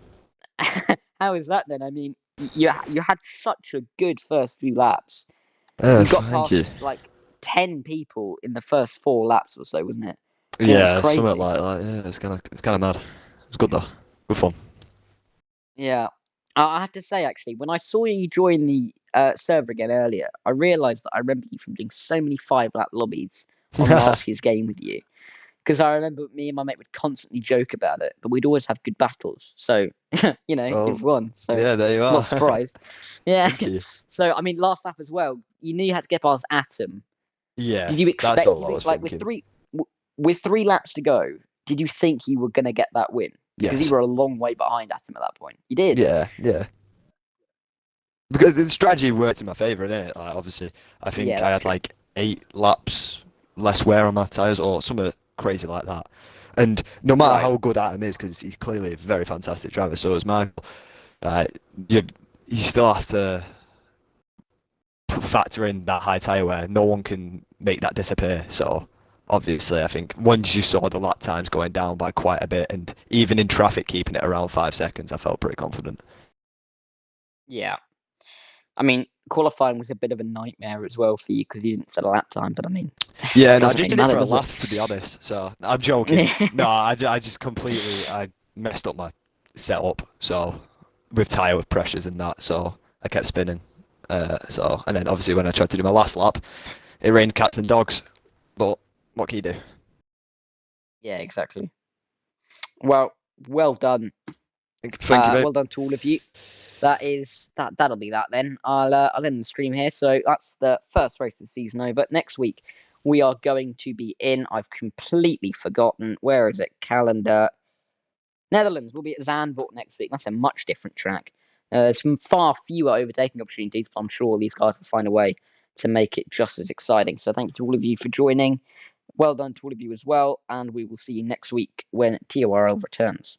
is that then? I mean, you had such a good first few laps. You got Thank past you. like 10 people in the first 4 laps or so, wasn't it? And it was Yeah, crazy. something like that. Yeah, it's kind of mad. It's good though. Good fun. Yeah. I have to say, actually, when I saw you join the server again earlier, I realised that I remember you from doing so many 5-lap lobbies on last year's game with you. Because I remember me and my mate would constantly joke about it, but we'd always have good battles. So, Well, you've won. So, yeah, there you are. not surprised. Yeah. Thank you. So, I mean, last lap as well, you knew you had to get past Atom. Yeah, Did you expect, that's all I was like, thinking. with 3 laps to go, did you think you were going to get that win? Because Yes. you were a long way behind Atom at that point. You did. Yeah. Because the strategy worked in my favour, didn't it? Like, obviously, I think Yeah, I that's had true. like 8 laps less wear on my tyres or something crazy like that. And no matter Right. how good Adam is, because he's clearly a very fantastic driver, so is Michael. Uh, you you still have to factor in that high tyre wear. No one can make that disappear. So obviously, I think once you saw the lap times going down by quite a bit, and even in traffic keeping it around 5 seconds, I felt pretty confident. Yeah. I mean, qualifying was a bit of a nightmare as well for you because you didn't set a lap time, but I mean, Yeah, no, I doesn't just really did it matter, for a does it? laugh, to be honest. So I'm joking. No, I just completely I messed up my setup. So with tyre pressures and that, so I kept spinning. And then obviously when I tried to do my last lap, it rained cats and dogs. But what can you do? Yeah, exactly. Well done. Thank you, mate. Well done to all of you. That'll be that then. I'll end the stream here. So that's the first race of the season over. Next week we are going to be in. I've completely forgotten. Where is it? Calendar. Netherlands. We'll be at Zandvoort next week. That's a much different track. Some far fewer overtaking opportunities, but I'm sure these guys will find a way to make it just as exciting. So thanks to all of you for joining. Well done to all of you as well, and we will see you next week when TORL returns.